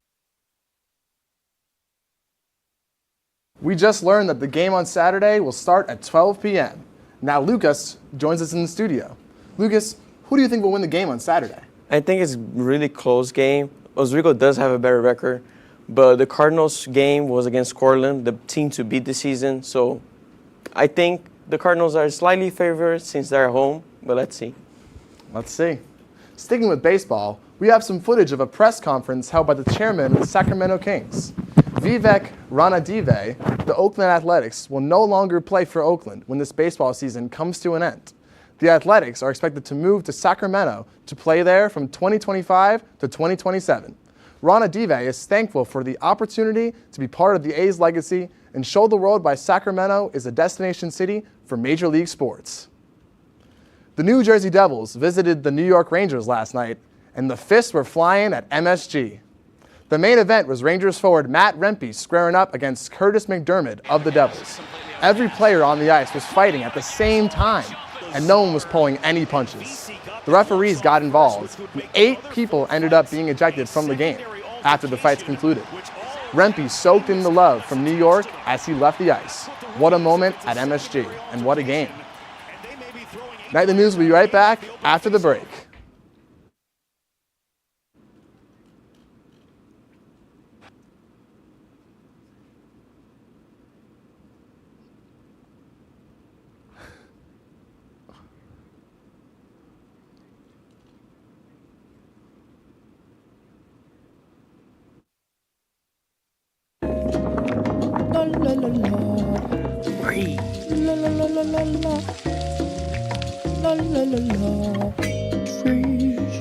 We just learned that the game on Saturday will start at 12 p.m. Now Lucas joins us in the studio. Lucas, who do you think will win the game on Saturday? I think it's a really close game. Oswego does have a better record, but the Cardinals game was against Cortland, the team to beat this season. So I think the Cardinals are slightly favored since they're at home, but let's see. Let's see. Sticking with baseball, we have some footage of a press conference held by the chairman of the Sacramento Kings. Vivek Ranadive, the Oakland Athletics, will no longer play for Oakland when this baseball season comes to an end. The Athletics are expected to move to Sacramento to play there from 2025 to 2027. Ranadive is thankful for the opportunity to be part of the A's legacy and show the world why Sacramento is a destination city for Major League sports. The New Jersey Devils visited the New York Rangers last night, and the fists were flying at MSG. The main event was Rangers forward Matt Rempe squaring up against Curtis McDermott of the Devils. Every player on the ice was fighting at the same time, and no one was pulling any punches. The referees got involved, and 8 people ended up being ejected from the game after the fights concluded. Rempe soaked in the love from New York as he left the ice. What a moment at MSG, and what a game. Nightly News will be right back after the break. La la la la. Breathe. La la la la la la. La la la la. Freeze.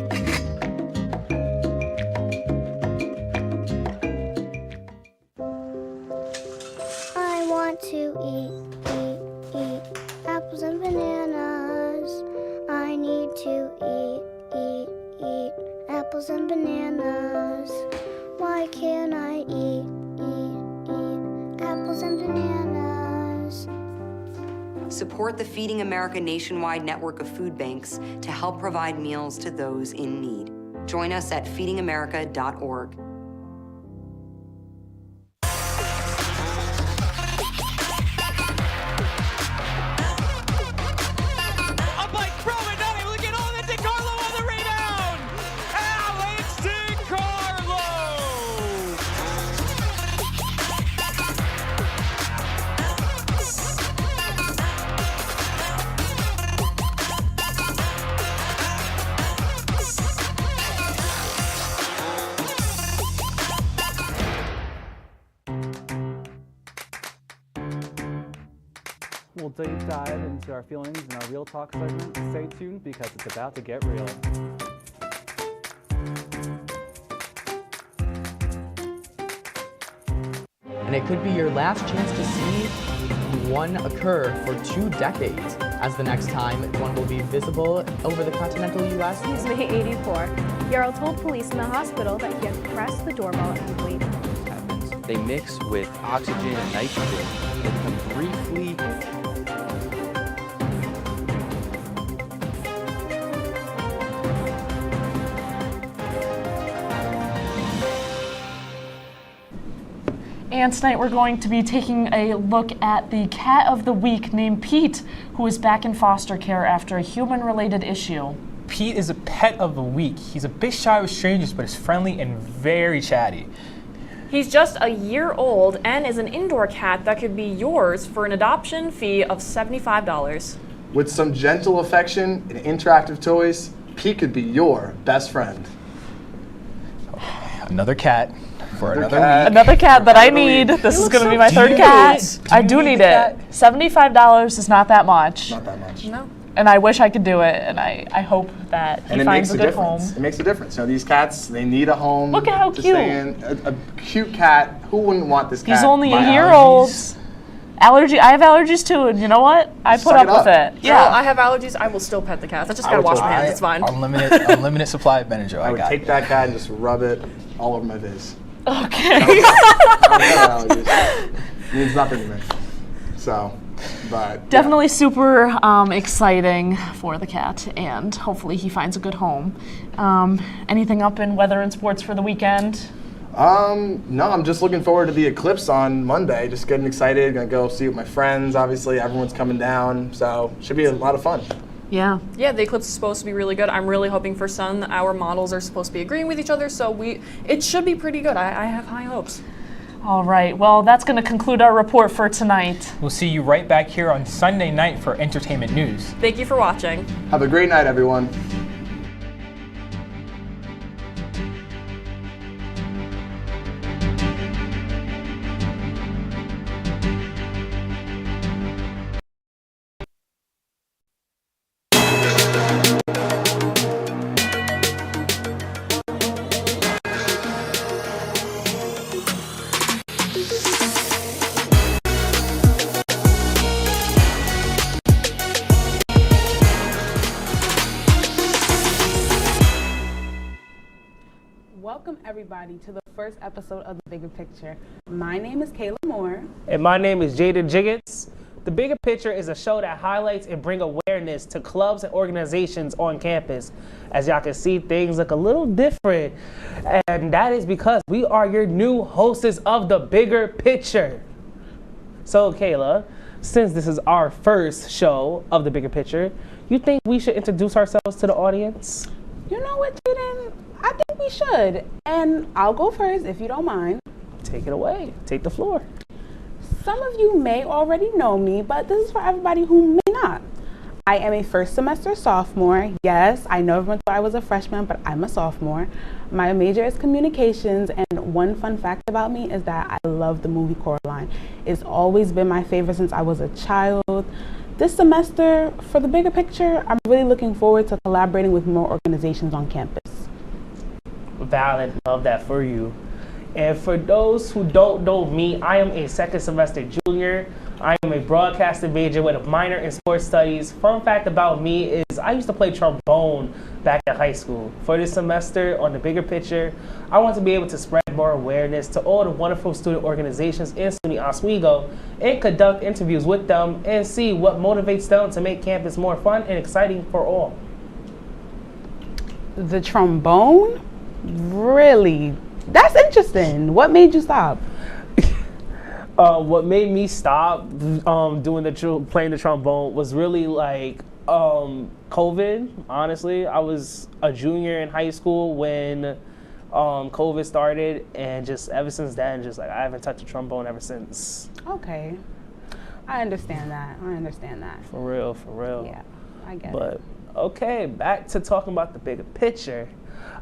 I want to eat apples and bananas. I need to eat apples and bananas. Why can't I eat apples and bananas? Support the Feeding America nationwide network of food banks to help provide meals to those in need. Join us at feedingamerica.org. We'll deep dive into our feelings in our Real Talk segment. Stay tuned because it's about to get real. And it could be your last chance to see one occur for 2 decades, as the next time one will be visible over the continental U.S. He's May 84. Yarl told police in the hospital that he had pressed the doorbell and waited. They mix with oxygen and nitrogen and can briefly And tonight we're going to be taking a look at the cat of the week named Pete, who is back in foster care after a human-related issue. Pete is a pet of the week. He's a bit shy with strangers, but is friendly and very chatty. He's just a year old and is an indoor cat that could be yours for an adoption fee of $75. With some gentle affection and interactive toys, Pete could be your best friend. Another cat for another cat. week. Another cat that I need. This is going to be my third cat. I do need it. $75 is not that much. Not that much. No. And I wish I could do it, and I hope that he finds a good home. It makes a difference. You know, these cats, they need a home. Look at how to cute. Stay in. A cute cat. Who wouldn't want this cat? He's only a My year allergies. old. I have allergies too, and you know what? I put up with it. Yeah, I have allergies. I will still pet the cats. I just gotta wash my hands. It's fine. Unlimited supply of Benadryl. I would take that cat and just rub it all over my face. Okay. I don't have allergies. It means nothing to me. So, but Definitely super exciting for the cat, and hopefully he finds a good home. Anything up in weather and sports for the weekend? No, I'm just looking forward to the eclipse on Monday. Just getting excited. Gonna go see with my friends. Obviously, everyone's coming down, so should be a lot of fun. Yeah. Yeah, the eclipse is supposed to be really good. I'm really hoping for sun. Our models are supposed to be agreeing with each other, so it should be pretty good. I have high hopes. All right. Well, that's going to conclude our report for tonight. We'll see you right back here on Sunday night for entertainment news. Thank you for watching. Have a great night, everyone. Welcome everybody to the first episode of The Bigger Picture. My name is Kayla Moore. And my name is Jada Jiggets. The Bigger Picture is a show that highlights and bring awareness to clubs and organizations on campus. As y'all can see, things look a little different. And that is because we are your new hostess of The Bigger Picture. So Kayla, since this is our first show of The Bigger Picture, you think we should introduce ourselves to the audience? You know what, Jaden? I think we should. And I'll go first if you don't mind. Take it away. Take the floor. Some of you may already know me, but this is for everybody who may not. I am a first semester sophomore. Yes, I know everyone thought I was a freshman, but I'm a sophomore. My major is communications, and one fun fact about me is that I love the movie Coraline. It's always been my favorite since I was a child. This semester, for The Bigger Picture, I'm really looking forward to collaborating with more organizations on campus. Valid, love that for you. And for those who don't know me, I am a second semester junior. I am a broadcasting major with a minor in sports studies. Fun fact about me is I used to play trombone back in high school. For this semester on The Bigger Picture, I want to be able to spread more awareness to all the wonderful student organizations in SUNY Oswego and conduct interviews with them and see what motivates them to make campus more fun and exciting for all. The trombone? Really? That's interesting. What made you stop? What made me stop playing the trombone was really like COVID. Honestly, I was a junior in high school when COVID started, and just ever since then, just like I haven't touched a trombone ever since. Okay, I understand that. For real. Yeah, I get it. But okay, back to talking about the bigger picture.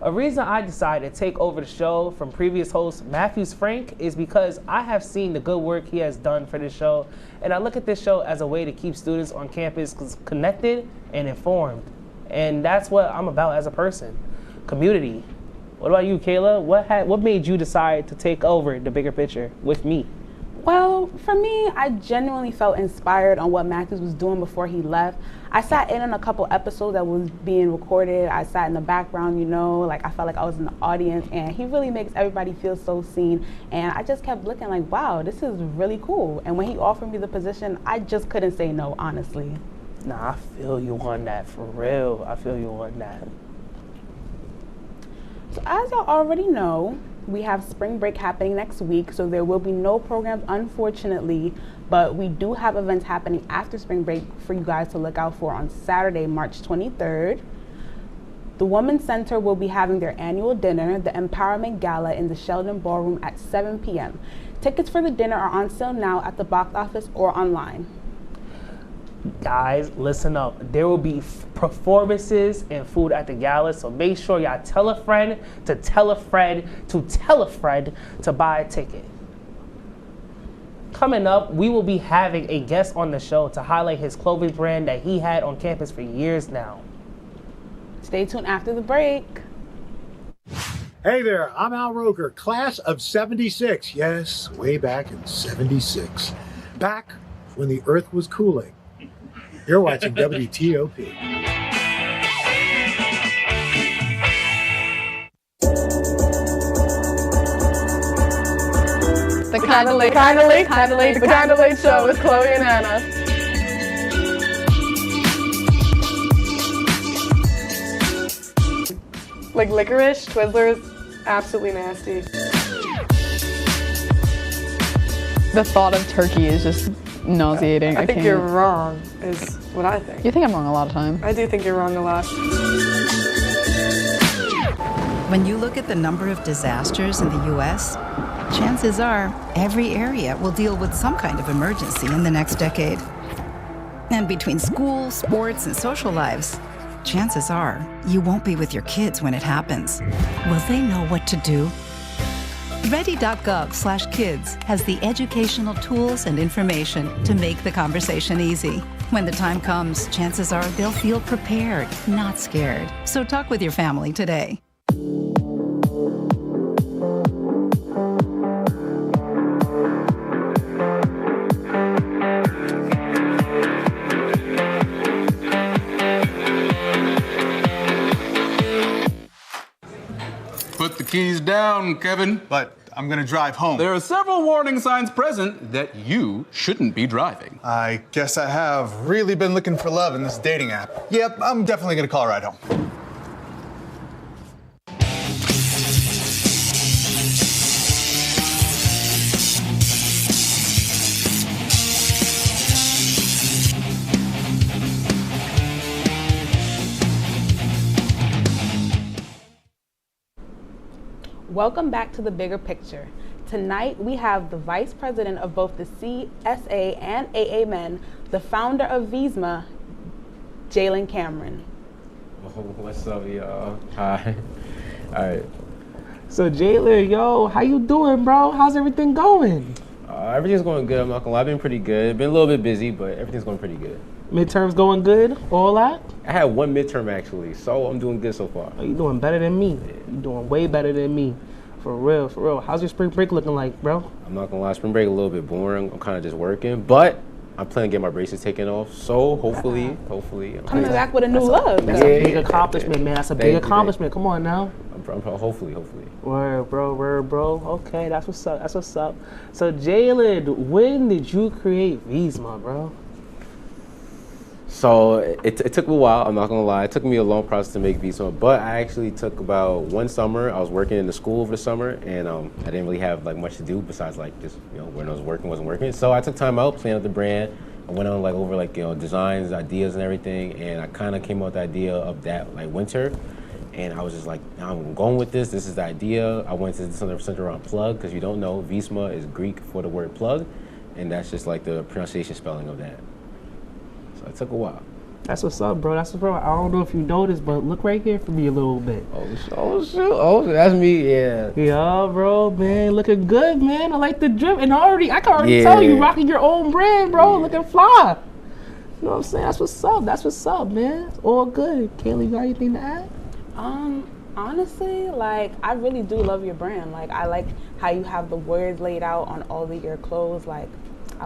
A reason I decided to take over the show from previous host Matthews Frank is because I have seen the good work he has done for this show, and I look at this show as a way to keep students on campus connected and informed. And that's what I'm about as a person. Community. What about you, Kayla? What made you decide to take over The Bigger Picture with me? Well, for me, I genuinely felt inspired on what Matthews was doing before he left. I sat in on a couple episodes that was being recorded. I sat in the background, like I felt like I was in the audience, and he really makes everybody feel so seen. And I just kept looking like, wow, this is really cool. And when he offered me the position, I just couldn't say no, honestly. Nah, I feel you on that, for real. I feel you on that. So as y'all already know, we have spring break happening next week, so there will be no programs, unfortunately, but we do have events happening after spring break for you guys to look out for on Saturday, March 23rd. The Women's Center will be having their annual dinner, the Empowerment Gala, in the Sheldon Ballroom at 7 p.m. Tickets for the dinner are on sale now at the box office or online. Guys, listen up. There will be performances and food at the gala, so make sure y'all tell a friend to tell a friend to tell a friend to buy a ticket. Coming up, we will be having a guest on the show to highlight his clothing brand that he had on campus for years now. Stay tuned after the break. Hey there, I'm Al Roker, class of 76. Yes, way back in 76. Back when the earth was cooling. You're watching WTOP. The Candlelight Show with Chloe and Anna. Like licorice, Twizzlers, absolutely nasty. The thought of turkey is just nauseating. I think can't. you're wrong, is what I think. You think I'm wrong a lot of time. I do think you're wrong a lot. When you look at the number of disasters in the U.S., chances are every area will deal with some kind of emergency in the next decade. And between school, sports, and social lives, chances are you won't be with your kids when it happens. Will they know what to do? Ready.gov/kids has the educational tools and information to make the conversation easy. When the time comes, chances are they'll feel prepared, not scared. So talk with your family today. Put the keys down, Kevin. But I'm gonna drive home. There are several warning signs present that you shouldn't be driving. I guess I have really been looking for love in this dating app. Yep, I'm definitely gonna call a ride home. Welcome back to The Bigger Picture. Tonight we have the Vice President of both the CSA and AA Men, the founder of Visma, Jalen Cameron. Oh, what's up, y'all? Hi. All right. So Jalen, yo, how you doing, bro? How's everything going? Everything's going good. I'm not gonna lie, I've been pretty good. Been a little bit busy, but everything's going pretty good. Midterms going good? All that? I had one midterm actually, so I'm doing good so far. Oh, you doing better than me. You doing way better than me. For real, for real. How's your spring break looking like, bro? I'm not gonna lie, spring break a little bit boring. I'm kind of just working, but I'm planning to get my braces taken off. So hopefully. Coming back with a new look. That's a big accomplishment, man. That's a big accomplishment. Come on now. Hopefully. Word, bro. Okay, that's what's up. So Jalen, when did you create Visma, bro? So it took me a while, I'm not gonna lie. It took me a long process to make Visma, but I actually took about one summer. I was working in the school over the summer, and I didn't really have like much to do besides like just, when I was working, wasn't working. So I took time out, planned out the brand. I went on over designs, ideas and everything, and I kind of came up with the idea of that like winter. And I was just like, I'm going with this. This is the idea. I went to something centered around plug, because you don't know, Visma is Greek for the word plug, and that's just like the pronunciation spelling of that. So it took a while. That's what's up, bro. I don't know if you noticed, but look right here for me a little bit. Oh, shoot. That's me, yeah. Yeah, bro, man. Looking good, man. I like the drip. And I can already tell you rocking your own brand, bro. Looking fly. You know what I'm saying? That's what's up, man. It's all good. Kaylee, you got anything to add? Honestly, I really do love your brand. I like how you have the words laid out on all of your clothes. I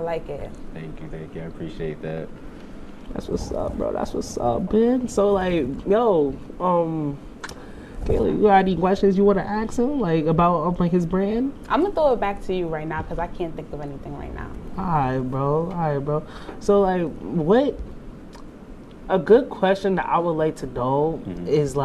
like it. Thank you. I appreciate that. That's what's up, bro. That's what's up, man. So, Kaylee, you got any questions you want to ask him, about his brand? I'm gonna throw it back to you right now because I can't think of anything right now. All right, bro. So, a good question that I would like to know is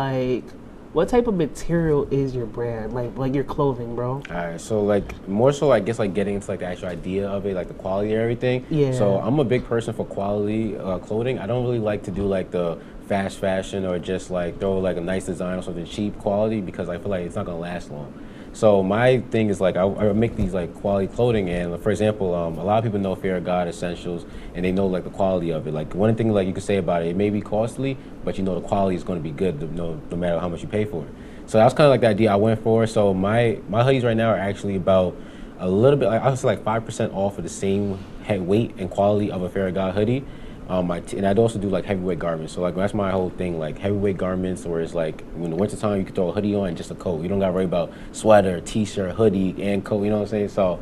what type of material is your brand, like your clothing, bro? All right, so more so, I guess getting into the actual idea of it, the quality and everything. Yeah. So I'm a big person for quality clothing. I don't really like to do the fast fashion or just throw a nice design or something cheap quality, because I feel like it's not gonna last long. So my thing is like I make these like quality clothing, and for example, a lot of people know Fear of God Essentials, and they know like the quality of it. Like one thing like you could say about it may be costly, but you know the quality is going to be good, no matter how much you pay for it. So that's kind of like the idea I went for. So my hoodies right now are actually about a little bit, I would say like 5% off of the same weight and quality of a Fear of God hoodie. And I'd also do like heavyweight garments. So like that's my whole thing, like heavyweight garments, where it's like in the wintertime you can throw a hoodie on and just a coat. You don't gotta worry about sweater, t-shirt, hoodie, and coat, you know what I'm saying? So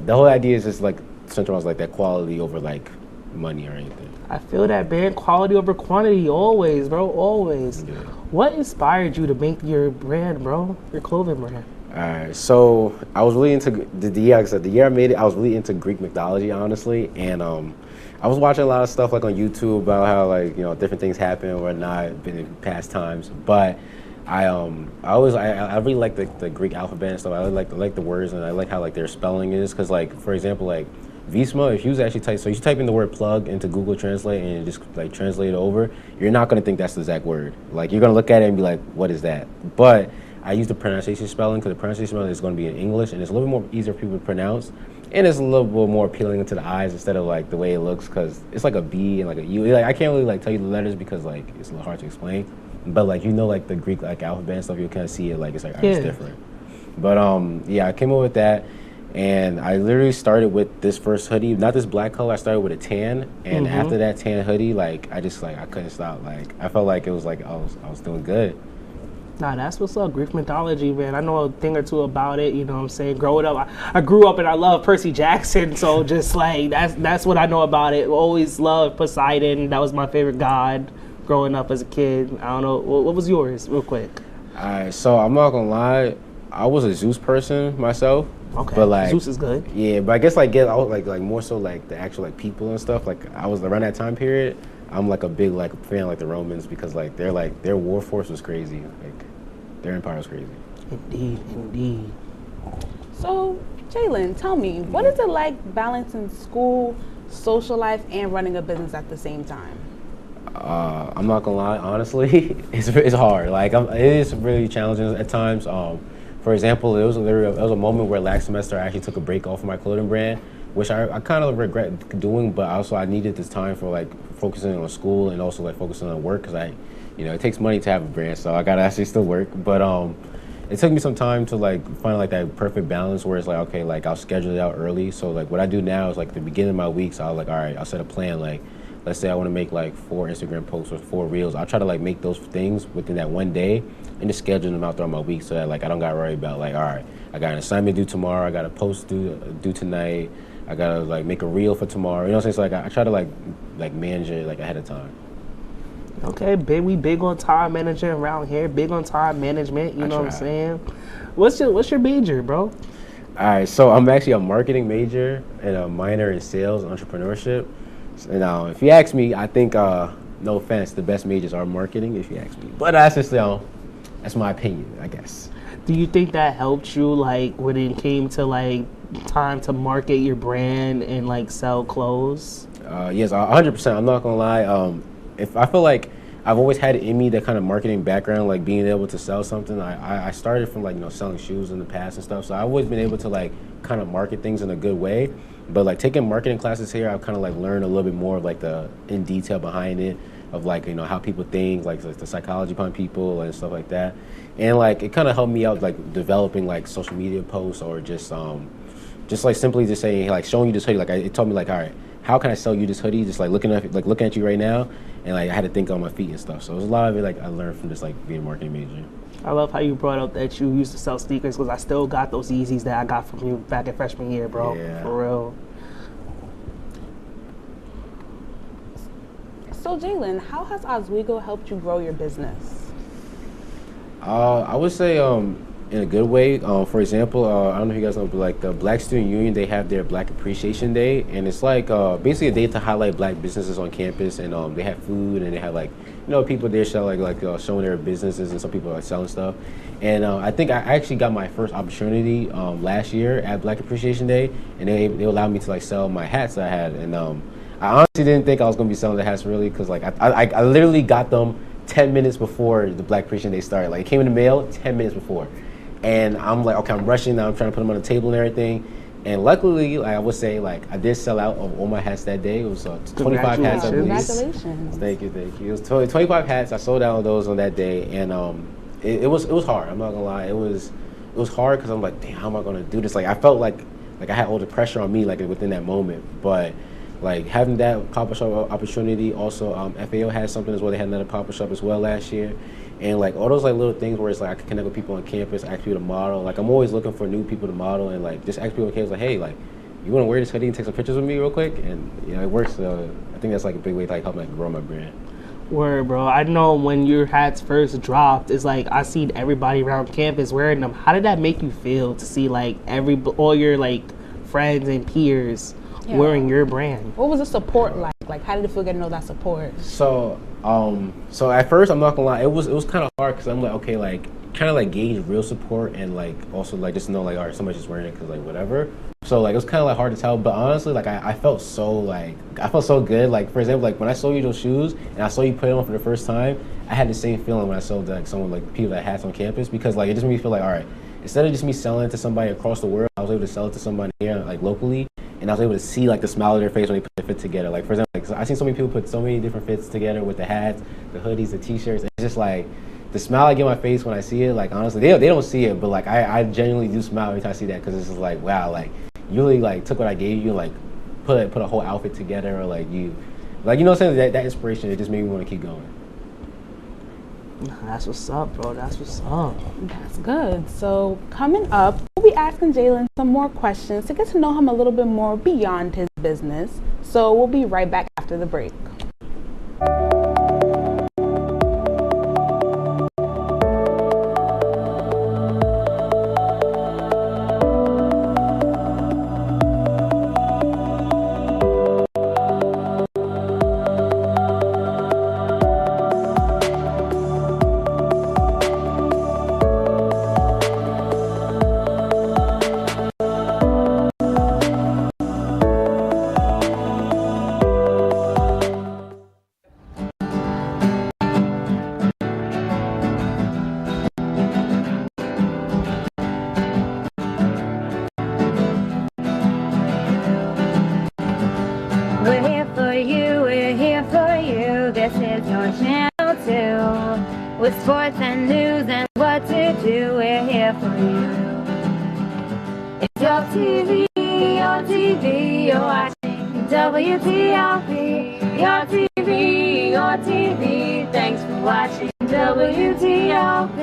the whole idea is just like centralized like that quality over like money or anything. I feel that, man. Quality over quantity, always, bro, always. Yeah. What inspired you to make your brand, bro? Your clothing brand? Alright, so I was really into the year I made it, I was really into Greek mythology, honestly, and I was watching a lot of stuff like on YouTube about how like, you know, different things happen or whatnot in past times. But I really like the Greek alphabet and stuff. I like the words, and I like how like their spelling is, because like for example like Visma, if you actually type in the word plug into Google Translate and just like translate it over, you're not gonna think that's the exact word. Like you're gonna look at it and be like, what is that? But I use the pronunciation spelling, because the pronunciation spelling is going to be in English, and it's a little bit more easier for people to pronounce, and it's a little bit more appealing to the eyes instead of like the way it looks, because it's like a B and like a U. Like I can't really like tell you the letters because like it's a little hard to explain, but like you know like the Greek like alphabet and stuff, you kind of see it like it's like it's different. But yeah, I came up with that, and I literally started with this first hoodie, not this black color. I started with a tan, and after that tan hoodie, like I just like I couldn't stop. Like I felt like it was like I was doing good. Nah, that's what's up. Greek mythology, man. I know a thing or two about it, you know what I'm saying? Growing up, I grew up and I love Percy Jackson, so just like, that's what I know about it. Always loved Poseidon. That was my favorite god growing up as a kid. I don't know, what was yours, real quick? Alright, so I'm not gonna lie, I was a Zeus person myself. Okay, but like, Zeus is good. Yeah, but I guess like I was like more so like the actual like people and stuff. Like I was around that time period. I'm like a big like fan of like the Romans, because like their war force was crazy. Like their empire was crazy. Indeed, indeed. So, Jalen, tell me, what is it like balancing school, social life, and running a business at the same time? I'm not gonna lie, honestly, it's hard. Like it is really challenging at times. For example, it was a moment where last semester I actually took a break off of my clothing brand, which I kind of regret doing, but also I needed this time for like focusing on school and also like focusing on work, because it takes money to have a brand, so I gotta actually still work. But it took me some time to like find like that perfect balance where it's like, okay, like I'll schedule it out early. So like what I do now is like the beginning of my weeks, I'll like, all right, I'll set a plan. Like let's say I want to make like 4 Instagram posts or 4 reels. I'll try to like make those things within that one day and just schedule them out throughout my week, so that like I don't gotta worry about like, all right, I got an assignment due tomorrow, I got a post due tonight, I gotta like make a reel for tomorrow. You know what I'm saying? So like I try to like manage it like ahead of time. Okay, we big on time management around here. Big on time management. You know what I'm saying? What's your major, bro? All right, so I'm actually a marketing major and a minor in sales and entrepreneurship. And if you ask me, I think no offense, the best majors are marketing. If you ask me, but that's just that's my opinion, I guess. Do you think that helped you like when it came to like time to market your brand and like sell clothes? Yes, 100%. I'm not gonna lie. If I feel like I've always had it in me, that kind of marketing background, like being able to sell something. I started from like selling shoes in the past and stuff, so I've always been able to like kind of market things in a good way. But like taking marketing classes here, I've kind of like learned a little bit more of like the in detail behind it, of like how people think, like the psychology behind people and stuff like that. And like it kind of helped me out like developing like social media posts, or just like simply just saying like showing you this hoodie. Like it told me like, all right, how can I sell you this hoodie? Just like looking at you right now, and like I had to think on my feet and stuff. So it was a lot of it like I learned from just like being a marketing major. I love how you brought up that you used to sell sneakers, because I still got those Yeezys that I got from you back in freshman year, bro. Yeah. For real. So Jalen, how has Oswego helped you grow your business? I would say in a good way. For example, I don't know if you guys know, but like the Black Student Union, they have their Black Appreciation Day, and it's like basically a day to highlight Black businesses on campus, and they have food, and they have like people there showing showing their businesses, and some people are like selling stuff. And I think I actually got my first opportunity last year at Black Appreciation Day, and they allowed me to like sell my hats that I had, and I honestly didn't think I was gonna be selling the hats really, because like I literally got them 10 minutes before the Black Appreciation Day started. Like it came in the mail 10 minutes before. And I'm like, okay, I'm rushing now. I'm trying to put them on the table and everything. And luckily, like I would say, like I did sell out of all my hats that day. It was 25 hats, I believe. Congratulations. Thank you. It was 25 hats. I sold out of those on that day, and it was hard. I'm not gonna lie. It was hard because I'm like, damn, how am I gonna do this? Like I felt like I had all the pressure on me like within that moment, but. Like having that pop-up shop opportunity, also FAO had something as well. They had another pop-up shop as well last year, and like all those like little things where it's like I can connect with people on campus, ask people to model. Like I'm always looking for new people to model, and like just ask people on campus like, hey, like you want to wear this hoodie and take some pictures with me real quick, and you know it works. I think that's like a big way to like help like grow my brand. Word, bro. I know when your hats first dropped, it's like I seen everybody around campus wearing them. How did that make you feel to see like all your like friends and peers wearing your brand? What was the support like? Like, how did it feel getting all that support? So at first, I'm not gonna lie, it was kind of hard because I'm like, okay, like kind of like gauge real support and like also like just know like, all right, somebody's just wearing it because like whatever. So like it was kind of like hard to tell, but honestly, like I felt so good. Like for example, like when I sold you those shoes and I saw you put it on for the first time, I had the same feeling when I sold like someone like people that had hats on campus because like it just made me feel like, all right, instead of just me selling it to somebody across the world, I was able to sell it to somebody here like locally. And I was able to see like the smile on their face when they put the fit together. Like for example, like, I seen so many people put so many different fits together with the hats, the hoodies, the t-shirts. It's just like the smile I get on my face when I see it. Like honestly, they don't see it, but like I genuinely do smile every time I see that because it's just like wow, like you really like took what I gave you, like put a whole outfit together, or like you know what I'm saying, that inspiration, it just made me want to keep going. That's what's up, bro. That's what's up. That's good. So coming up, we'll be asking Jalen some more questions to get to know him a little bit more beyond his business. So we'll be right back after the break. We're here for you, we're here for you. This is your channel too. With sports and news and what to do, we're here for you. It's your TV, you're watching WTOP. Your TV. Thanks for watching WTOP.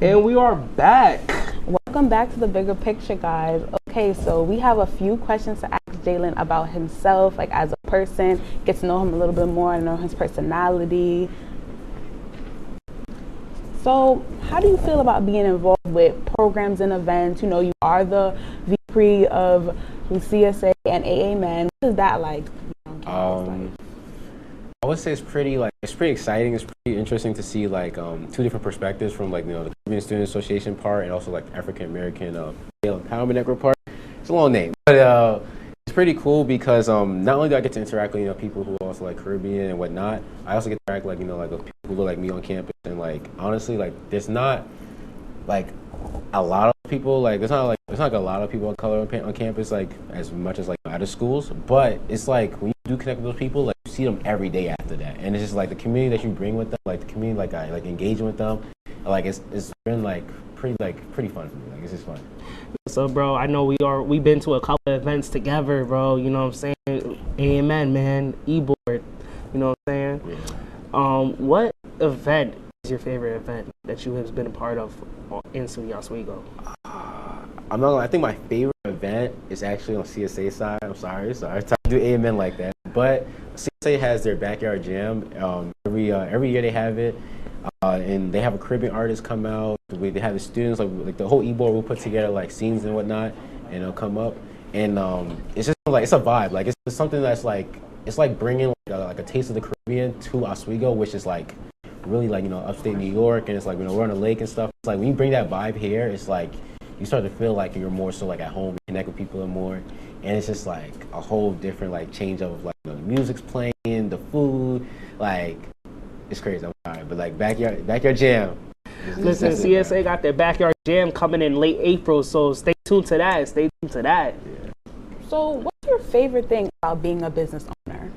And we are back. Welcome back to the bigger picture, guys. Okay, so we have a few questions to ask Jalen about himself, like as a person, get to know him a little bit more, know his personality. So how do you feel about being involved with programs and events? You know, you are the VP of CSA and AA Men. What is that like? I would say it's pretty exciting. It's pretty interesting to see like two different perspectives from like, you know, the Caribbean Student Association part and also like the African American Empowerment Network part. It's a long name, but it's pretty cool because not only do I get to interact with, you know, people who are also like Caribbean and whatnot, I also get to interact like, you know, like with people who look like me on campus, and like honestly, like there's not like a lot of people, like there's not like a lot of people of color on campus like as much as like other schools, but it's like when you do connect with those people, like you see them every day after that, and it's just like the community that you bring with them, like the community, like I like engaging with them, like it's been like pretty fun for me. Like it's just fun. So, bro, I know we've been to a couple of events together, bro. You know what I'm saying? Amen, man. E-board. You know what I'm saying? Yeah. What event is your favorite event that you have been a part of in SUNY Oswego? I'm not gonna, I think my favorite event is actually on CSA side. I'm sorry to do amen like that. But CSA has their backyard jam. Every year they have it, and they have a Caribbean artist come out. They have the students like the whole e-board will put together like scenes and whatnot, and they'll come up, and it's just like it's a vibe. Like it's something that's like it's like bringing like a taste of the Caribbean to Oswego, which is like really like upstate New York, and it's like we're on a lake and stuff. It's like when you bring that vibe here, it's like you start to feel like you're more so like at home, connect with people more, and it's just like a whole different like change of like the music's playing, the food, like it's crazy. I'm sorry, but like backyard jam. Listen, CSA got their backyard jam coming in late April, so stay tuned to that. Yeah. So, what's your favorite thing about being a business owner?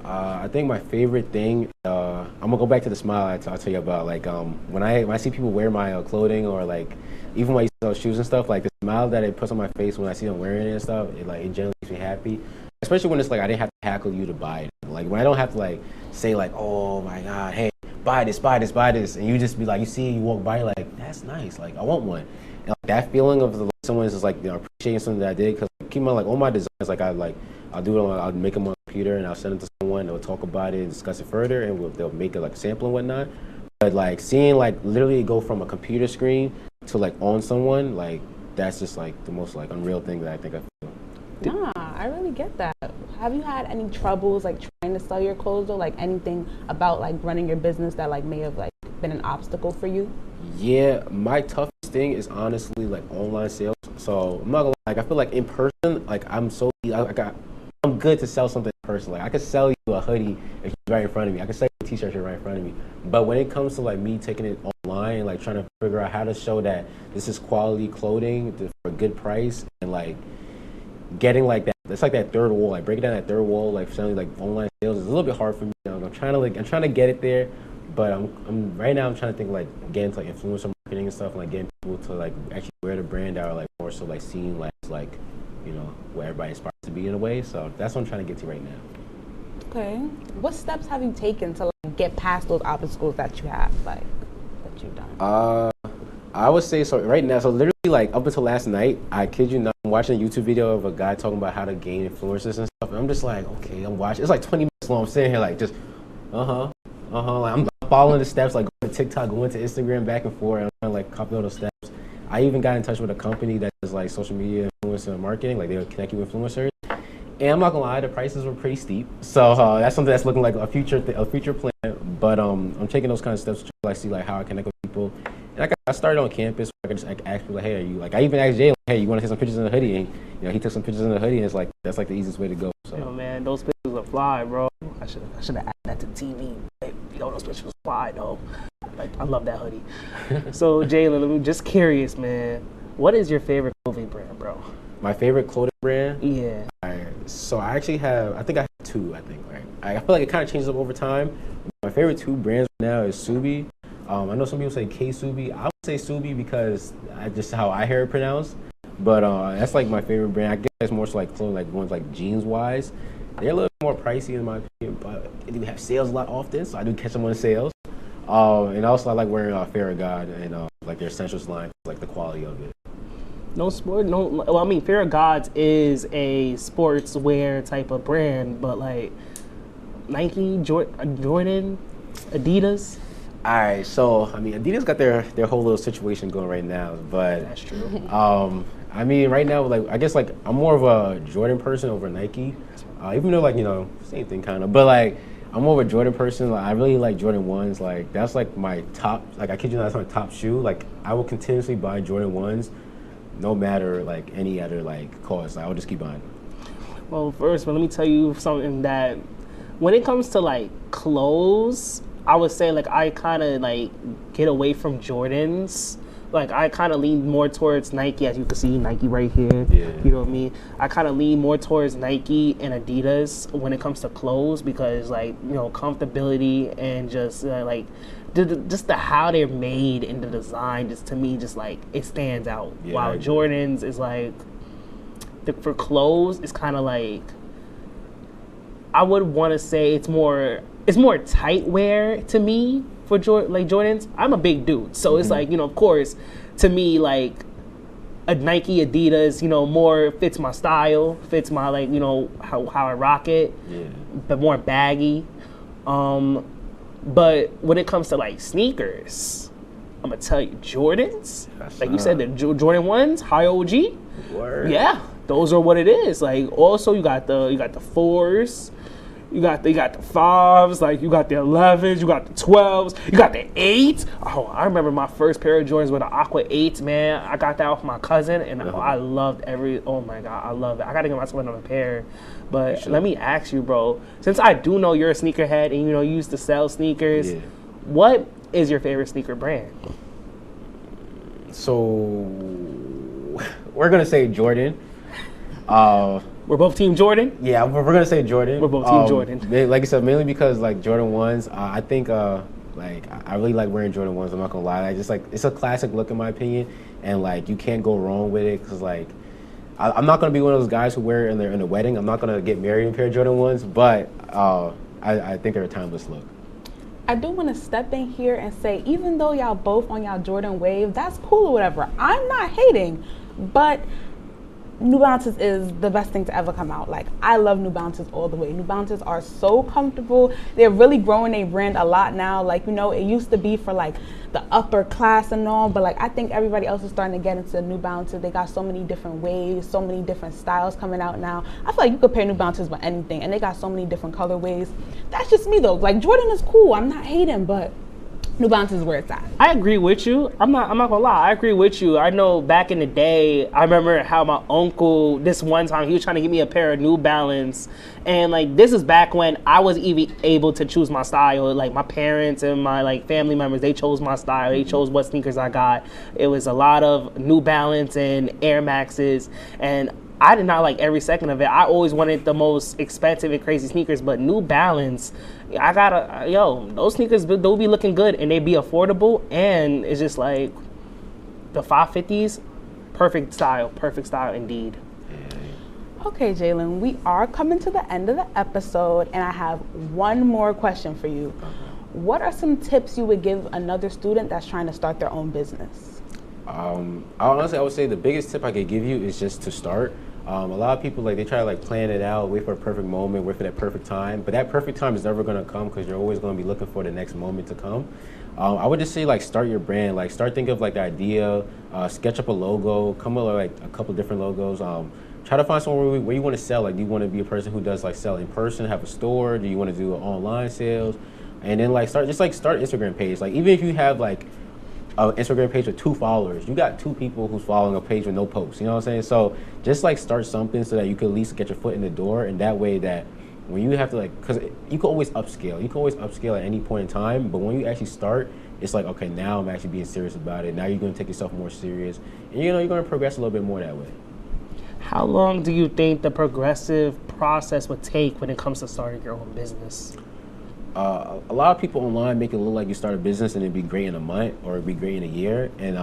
I think my favorite thing, I'm gonna go back to the smile I tell you about. Like when I see people wear my clothing, or like even when I sell shoes and stuff, like the smile that it puts on my face when I see them wearing it and stuff, it generally makes me happy. Especially when it's like I didn't have to hackle you to buy it. Like when I don't have to like say like, oh my God, hey, buy this, and you just be like, you see it, you walk by, like that's nice, like I want one. And like, that feeling of someone is just like appreciating something that I did, because keep in mind like all my designs, like I'll do it I'll make them on the computer and I'll send it to someone. They'll talk about it and discuss it further, and they'll make it like a sample and whatnot. But like seeing like literally go from a computer screen to like on someone, like that's just like the most like unreal thing that I think I feel. Nah, I really get that. Have you had any troubles like trying to sell your clothes, or like anything about like running your business that like may have like been an obstacle for you? Yeah, my toughest thing is honestly like online sales. So I'm not gonna lie, like I feel like in person, like I'm good to sell something in person. Like I could sell you a hoodie if you're right in front of me. I could sell you a t-shirt if you're right in front of me. But when it comes to like me taking it online and like trying to figure out how to show that this is quality clothing for a good price, and like getting like that, it's like that third wall, like breaking down that third wall, like selling like online sales is a little bit hard for me. I'm trying to get it there, but I'm right now I'm trying to think like getting to like influencer marketing and stuff, and like getting people to like actually wear the brand that are like more so like seen like what everybody aspires to be in a way. So that's what I'm trying to get to right now. Okay. What steps have you taken to like get past those obstacles that you have, like that you've done? I would say so right now. So literally like up until last night, I kid you not, I'm watching a YouTube video of a guy talking about how to gain influencers and stuff. And I'm just like, okay, I'm watching. It's like 20 minutes long. I'm sitting here like just, like I'm following the steps, like going to TikTok, going to Instagram, back and forth. I'm trying to like copy all those steps. I even got in touch with a company that does like social media influencer marketing. Like they would connect you with influencers. And I'm not gonna lie, the prices were pretty steep. So that's something that's looking like a future plan. But I'm taking those kind of steps to like see like how I connect with people. And I started on campus. I could just like ask people like, hey, are you like? I even asked Jay, like, hey, you want to take some pictures in the hoodie? And he took some pictures in the hoodie, and it's like that's like the easiest way to go. So. Yo, man, those pictures are fly, bro. I should have added that to TV. Yo, those pictures are fly, though. Like I love that hoodie. So Jalen, I'm just curious, man. What is your favorite clothing brand, bro? My favorite clothing brand? Yeah. Right. So I actually have, I think I have two, right? I feel like it kind of changes up over time. My favorite two brands right now is Subi. I know some people say K-Subi. I would say Subi because just how I hear it pronounced. But that's like my favorite brand. I guess it's more so like clothing, like ones like jeans-wise. They're a little more pricey in my opinion, but they do have sales a lot often, so I do catch them on sales. And also I like wearing Fear of God and like their essentials line, like the quality of it. Well, I mean, Fear of Gods is a sportswear type of brand, but like Nike, Jordan, Adidas. All right, so I mean, Adidas got their whole little situation going right now, but that's true. I mean, right now, like I guess like I'm more of a Jordan person over Nike, even though like same thing kind of, but like I'm more of a Jordan person. Like I really like Jordan 1s. Like that's like my top. Like I kid you not, that's my top shoe. Like I will continuously buy Jordan 1s. No matter like any other like cost, I will just keep buying. Well, first, let me tell you something that when it comes to like clothes, I would say like I kind of like get away from Jordans like I kind of lean more towards Nike, as you can see, Nike right here. Yeah. You know what I mean? I kind of lean more towards Nike and Adidas when it comes to clothes because, like, you know, comfortability and just like just the how they're made and the design, just to me, just like it stands out. Yeah, While Jordans is like for clothes, it's kind of like I would want to say it's more tight wear to me for Jordans. I'm a big dude, so it's like, you know, of course, to me, like a Nike, Adidas, you know, more fits my style, fits my, like, you know, how I rock it, but more baggy. But when it comes to like sneakers, I'm gonna tell you, Jordans, like you said, the Jordan 1s, high OG. Word. Yeah, those are what it is. Like, also you got the 4s, you got the 5s, like you got the 11s, you got the 12s, you got the 8s. Oh, I remember my first pair of Jordans were the Aqua 8s, man. I got that off my cousin, and I loved oh my God, I love it. I gotta get myself another pair. But let me ask you, bro, since I do know you're a sneakerhead and, you know, you used to sell sneakers, what is your favorite sneaker brand? So we're gonna say Jordan. We're both Team Jordan? Yeah, we're gonna say Jordan. We're both Team Jordan. Like I said, mainly because like Jordan 1s, I think like I really like wearing Jordan 1s. I'm not gonna lie. I just like, it's a classic look in my opinion, and like you can't go wrong with it because like I'm not gonna be one of those guys who wear it in a wedding. I'm not gonna get married in a pair of Jordan 1s, but I think they're a timeless look. I do want to step in here and say, even though y'all both on y'all Jordan wave, that's cool or whatever. I'm not hating, but New Balances is the best thing to ever come out. Like, I love New Balances all the way. New Balances are so comfortable. They're really growing their brand a lot now. Like, you know, it used to be for like the upper class and all, but like I think everybody else is starting to get into New Balances. They got so many different waves, so many different styles coming out now. I feel like you could pair New Balances with anything, and they got so many different colorways. That's just me though. Like, Jordan is cool. I'm not hating, but New Balance is where it's at. I agree with you. I'm not gonna lie. I agree with you. I know back in the day, I remember how my uncle, this one time, he was trying to get me a pair of New Balance, and like this is back when I was even able to choose my style. Like my parents and my like family members, they chose my style. They chose what sneakers I got. It was a lot of New Balance and Air Maxes, and I did not like every second of it. I always wanted the most expensive and crazy sneakers, but New Balance, I gotta, those sneakers, they'll be looking good and they be affordable, and it's just like the 550s, perfect style indeed. Okay, Jalen, we are coming to the end of the episode, and I have one more question for you. What are some tips you would give another student that's trying to start their own business? Honestly, I would say the biggest tip I could give you is just to start. A lot of people, like, they try to like plan it out, wait for a perfect moment, wait for that perfect time, but that perfect time is never going to come because you're always going to be looking for the next moment to come. I would just say, like, start your brand, like start thinking of like the idea, sketch up a logo, come up with like a couple different logos. Try to find somewhere where you want to sell. Like, do you want to be a person who does like sell in person, have a store? Do you want to do online sales? And then like start Instagram page. Like, even if you have like an Instagram page with 2 followers, you got 2 people who's following a page with no posts. You know what I'm saying? So just like start something so that you can at least get your foot in the door, and that way that when you have to, like, because you can always upscale. You can always upscale at any point in time, but when you actually start, it's like, okay, now I'm actually being serious about it. Now you're going to take yourself more serious, and you're going to progress a little bit more that way. How long do you think the progressive process would take when it comes to starting your own business? A lot of people online make it look like you start a business and it'd be great in a month or it'd be great in a year. And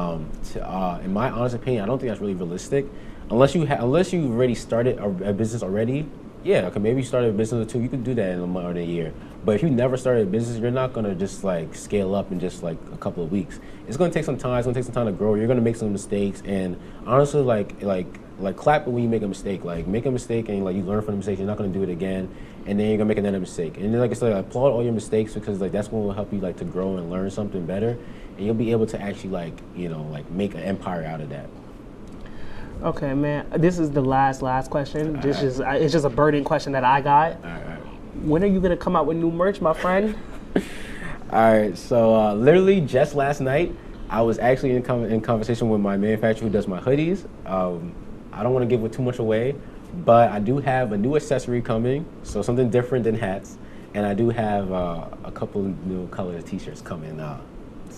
in my honest opinion, I don't think that's really realistic. Unless you already started a business already, yeah, okay, maybe you started a business or 2, you could do that in a month or in a year. But if you never started a business, you're not gonna just like scale up in just like a couple of weeks. It's gonna take some time. It's gonna take some time to grow. You're gonna make some mistakes, and honestly, like clap it when you make a mistake. Like, make a mistake and like you learn from the mistake. You're not gonna do it again, and then you're gonna make another mistake. And then, like I said, applaud all your mistakes, because like that's what will help you like to grow and learn something better, and you'll be able to actually like make an empire out of that. Okay, man. This is the last question. It's just a burning question that I got. All right. When are you gonna come out with new merch, my friend? All right. So literally just last night, I was actually in conversation with my manufacturer who does my hoodies. I don't want to give too much away, but I do have a new accessory coming, so something different than hats, and I do have a couple of new color t-shirts coming.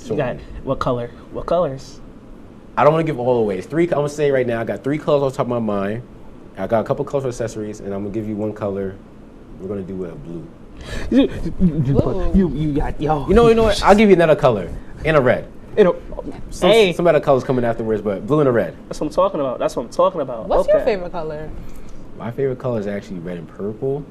You got what color? What colors? I don't want to give all away. I'm going to say right now, I got 3 colors off the top of my mind. I got a couple colors for accessories, and I'm going to give you one color. We're going to do blue. You got, yo. You know what? I'll give you another color and a red. Some other colors coming afterwards, but blue and a red. That's what I'm talking about. What's your favorite color? My favorite color is actually red and purple.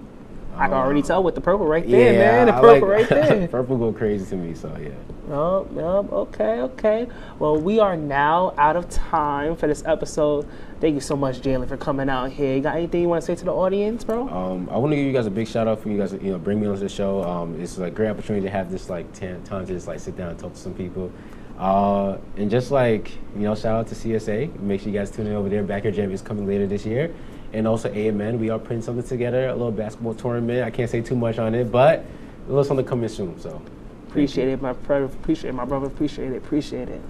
I can already tell with the purple right there, man. The purple right there. Purple go crazy to me, so yeah. Okay. Well, we are now out of time for this episode. Thank you so much, Jalen, for coming out here. You got anything you want to say to the audience, bro? I want to give you guys a big shout out for you guys, bring me on the show. It's a great opportunity to have this time to just sit down and talk to some people. And just shout out to CSA. Make sure you guys tune in over there. Backyard Jam is coming later this year. And also AMN, we are putting something together, a little basketball tournament. I can't say too much on it, but a little something coming soon. So appreciate it, my brother. Appreciate it.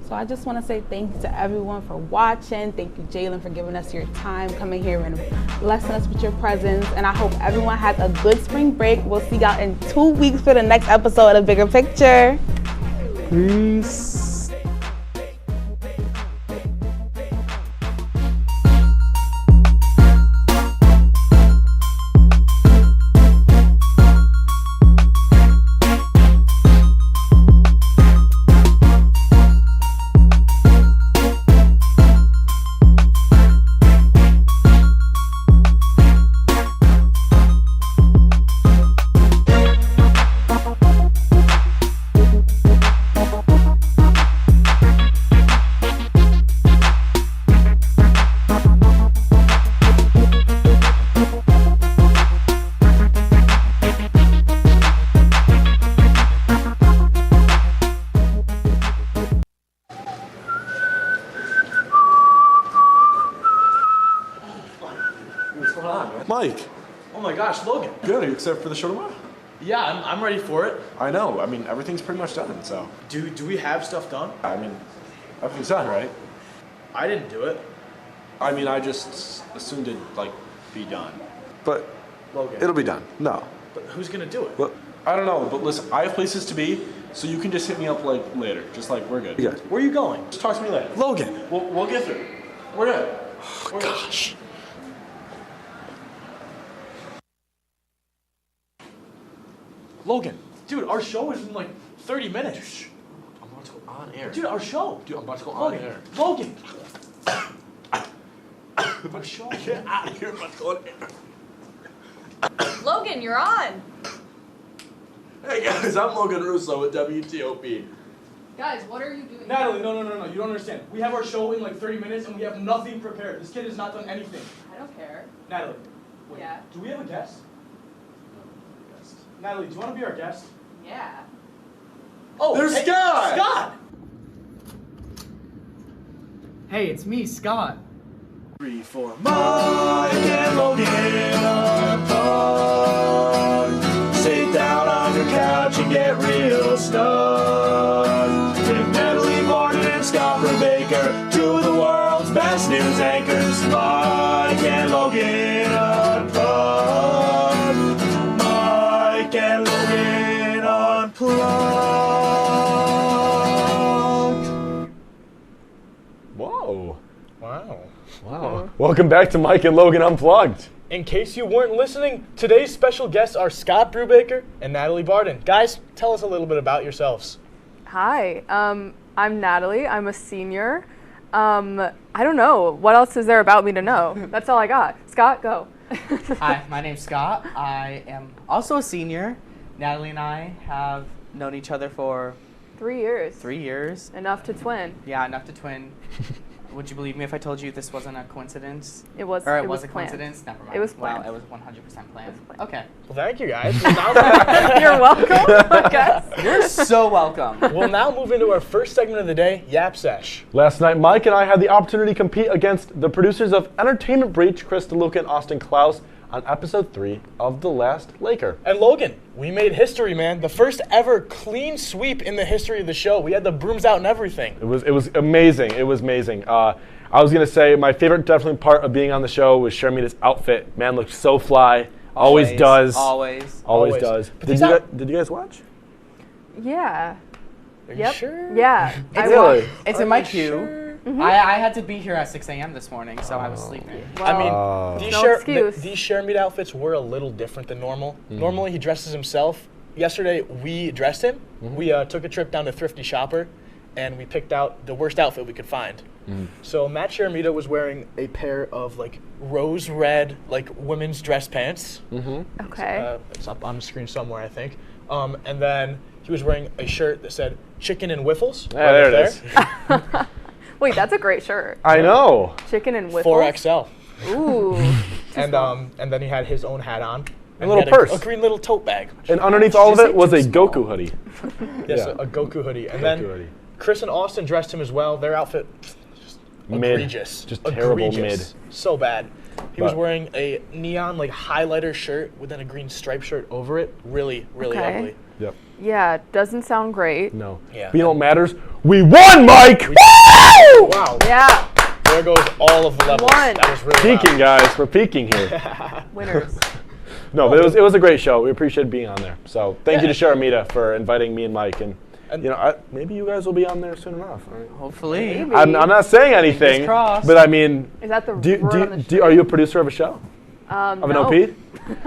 So I just want to say thank you to everyone for watching. Thank you, Jalen, for giving us your time, coming here and blessing us with your presence. And I hope everyone has a good spring break. We'll see y'all in 2 weeks for the next episode of Bigger Picture. Peace. Mike. Oh my gosh, Logan. Good, are you excited for the show tomorrow? Yeah, I'm ready for it. I know, everything's pretty much done, so. Do we have stuff done? Everything's done, right? I didn't do it. I just assumed it'd, be done. But Logan. it'll be done. No. But who's gonna do it? Well, I don't know, but listen, I have places to be, so you can just hit me up, later. Just, we're good. Yeah. Where are you going? Just talk to me later. Logan. We'll get through. We're good. Oh, gosh. Logan, dude, our show is in 30 minutes. Shh. I'm about to go on air. Dude, our show. Dude, I'm about to go on air. Logan. Our show. Get out of here, I'm about to go on air. Logan, you're on. Hey guys, I'm Logan Russo with WTOP. Guys, what are you doing? Natalie, no, you don't understand. We have our show in 30 minutes and we have nothing prepared. This kid has not done anything. I don't care. Natalie, wait, Yeah. do we have a guest? Natalie, do you want to be our guest? Yeah. Oh, there's Scott! Scott! Hey, it's me, Scott. 3, 4, Mike and Logan unplugged. Sit down on your couch and get real stuck. With Natalie Martin and Scott Brubaker, two of the world's best news anchors. Mike and Logan unplugged. Mike and Logan unplugged. Whoa. Wow. Wow. Welcome back to Mike and Logan Unplugged. In case you weren't listening, today's special guests are Scott Brubaker and Natalie Barden. Guys, tell us a little bit about yourselves. Hi, I'm Natalie. I'm a senior. I don't know. What else is there about me to know? That's all I got. Scott, go. Hi, my name's Scott. I am also a senior. Natalie and I have known each other for 3 years. 3 years. Enough to twin. Yeah, enough to twin. Would you believe me if I told you this wasn't a coincidence? It was. Or it was was a planned. coincidence? Never mind. It was planned. Well, it was 100% planned. Okay. Well, thank you guys. You're welcome, I guess. You're so welcome. We'll now move into our first segment of the day, Yap Sesh. Last night, Mike and I had the opportunity to compete against the producers of Entertainment Breach, Chris DeLuca and Austin Klaus, on episode 3 of The Last Laker. And Logan, we made history, man. The first ever clean sweep in the history of the show. We had the brooms out and everything. It was amazing. It was amazing. I was gonna say my favorite definitely part of being on the show was Sharmita's outfit. Man looked so fly. Always does. Always does. Did you guys watch? Yeah. Are you sure? Yeah. It's in my queue. Sure? I had to be here at 6 a.m. this morning, so I was sleeping. I mean, these share meet outfits were a little different than normal. Normally he dresses himself. Yesterday we dressed him. We took a trip down to Thrifty Shopper, and we picked out the worst outfit we could find. So Matt Sharamita was wearing a pair of like rose red like women's dress pants. Okay. It's up on the screen somewhere, I think. And then he was wearing a shirt that said "Chicken and Wiffles." Yeah, there it is. Wait, that's a great shirt. I know. Chicken and Wiffles. 4XL. Ooh. and then he had his own hat on. A little purse. A green little tote bag. And underneath all of it was a Goku hoodie. Yes, a Goku hoodie. And then Chris and Austin dressed him as well. Their outfit, just Mid. egregious. Just terrible mid. So bad. He was wearing a neon like highlighter shirt with then a green striped shirt over it. Really, really Okay. ugly. Yep. Yeah, doesn't sound great. No. Yeah. But you know what matters? We won, Mike! Woo! Wow. Yeah. There goes all of the levels. Won. That was really Peaking, guys. We're peaking here. Winners. No, but it was a great show. We appreciated being on there. So thank you to Sharamita for inviting me and Mike. And you know, maybe you guys will be on there soon enough. Right? Hopefully. Maybe. I'm not saying anything, Fingers crossed. but I mean, Is that the word on the are you a producer of a show? Of an no. OP?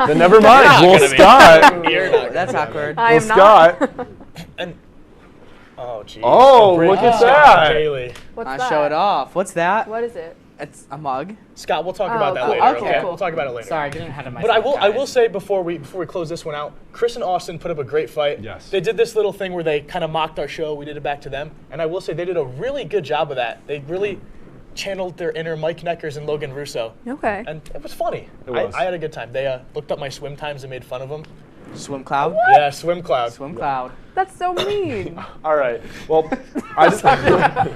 Then never mind. Well, Scott. That's awkward. I Well, am Scott. not. Oh, geez. Oh, look at that. Jaylee. What's I that? show it off. What's that? What is it? It's a mug. Scott, we'll talk about that cool. later. Okay, cool. We'll talk about it later. Sorry, getting ahead of But myself. I will say before we close this one out, Chris and Austin put up a great fight. Yes. They did this little thing where they kind of mocked our show. We did it back to them, and I will say they did a really good job of that. They really channeled their inner Mike Neckers and Logan Russo. Okay. And it was funny. It was. I had a good time. They looked up my swim times and made fun of them. Swim cloud. Yeah, swim cloud. Swim cloud. That's so mean. All right. Well, I just. All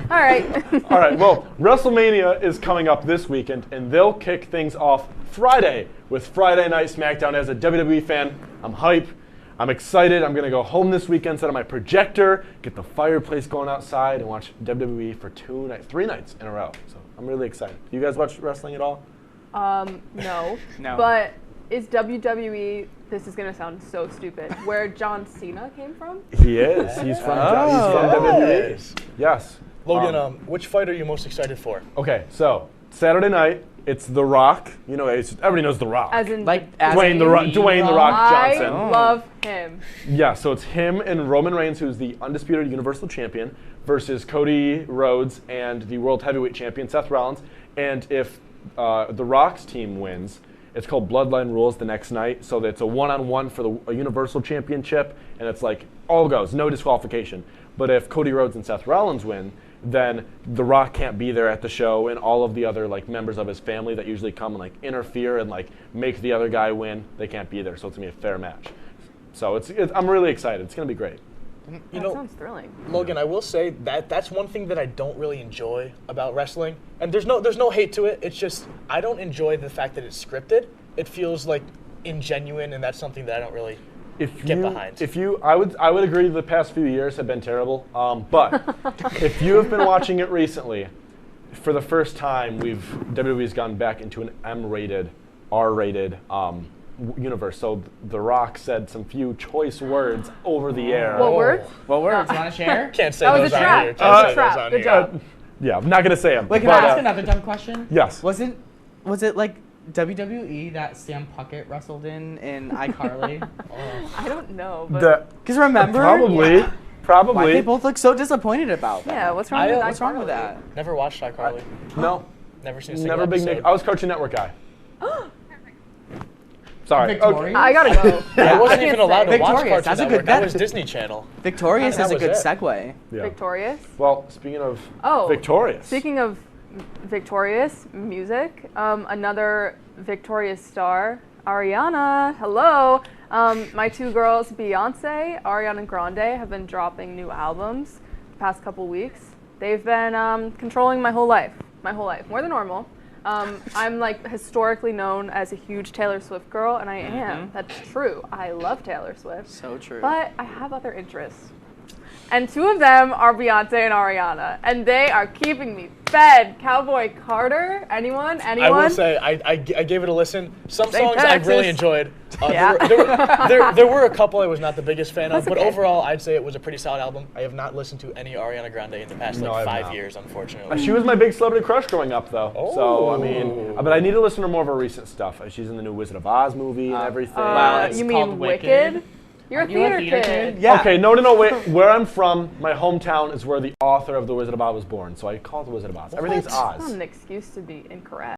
right. All right. Well, WrestleMania is coming up this weekend, and they'll kick things off Friday with Friday Night SmackDown. As a WWE fan, I'm hype. I'm excited. I'm gonna go home this weekend, set up my projector, get the fireplace going outside, and watch WWE for 3 nights in a row. So I'm really excited. You guys watch wrestling at all? No. No. But is WWE, this is going to sound so stupid, where John Cena came from? He is. He's from WWE. Yes. Logan, which fight are you most excited for? Okay, so Saturday night, it's The Rock. You know, everybody knows The Rock. As in Dwayne The Rock Johnson. I love him. Yeah, so it's him and Roman Reigns, who's the undisputed Universal Champion, versus Cody Rhodes and the World Heavyweight Champion, Seth Rollins. And if The Rock's team wins, it's called Bloodline Rules the next night. So it's a one-on-one for a Universal Championship, and it's like all goes, no disqualification. But if Cody Rhodes and Seth Rollins win, then The Rock can't be there at the show, and all of the other like members of his family that usually come and like interfere and like make the other guy win, they can't be there. So it's gonna be a fair match. So I'm really excited. It's gonna be great. That sounds thrilling. Logan, I will say that's one thing that I don't really enjoy about wrestling. And there's no hate to it. It's just I don't enjoy the fact that it's scripted. It feels like ingenuine, and that's something that I don't really get behind. I would agree the past few years have been terrible. But if you have been watching it recently, for the first time, WWE's gone back into an M-rated, R-rated universe. So The Rock said some few choice words over the air. What words? What words? You want to share? Can't say That those was a on trap. here. That was a trap. Good job. Yeah, I'm not gonna say them. Wait, can I ask another dumb question? Yes. Was it like WWE that Sam Puckett wrestled in iCarly? I don't know. But Because remember? Probably. Why Probably. they both look so disappointed about that? yeah, what's wrong with What's wrong with iCarly? that? Never watched iCarly. No. Never seen a single Never big episode. Nick. I was Cartoon Network guy. Sorry. Victorious? I gotta go. I wasn't I even can't allowed say. to watch Victorious, Cartoon that's a Network. good That bet. was Disney Channel. Victorious That is a was good it. segue. Yeah. Victorious? Well, speaking of Oh. Victorious. Speaking of Victorious music, another Victorious star, Ariana. Hello. My two girls, Beyonce, Ariana Grande, have been dropping new albums the past couple weeks. They've been controlling my whole life, more than normal. I'm like historically known as a huge Taylor Swift girl, and I am. That's true. I love Taylor Swift. So true. But I have other interests. And two of them are Beyonce and Ariana. And they are keeping me fed. Cowboy Carter, anyone? I will say, I gave it a listen. Some songs I really enjoyed. Yeah. There were a couple I was not the biggest fan of, That's but okay. overall, I'd say it was a pretty solid album. I have not listened to any Ariana Grande in the past No, I have 5 not. years, unfortunately. She was my big celebrity crush growing up, though. So, I mean, but I need to listen to more of her recent stuff. She's in the new Wizard of Oz movie and everything. You mean Wicked? You're a theater kid. Yeah. Okay, no, wait. Where I'm from, my hometown is where the author of The Wizard of Oz was born, so I call it The Wizard of Oz. Everything's Oz. That's not an excuse to be incorrect.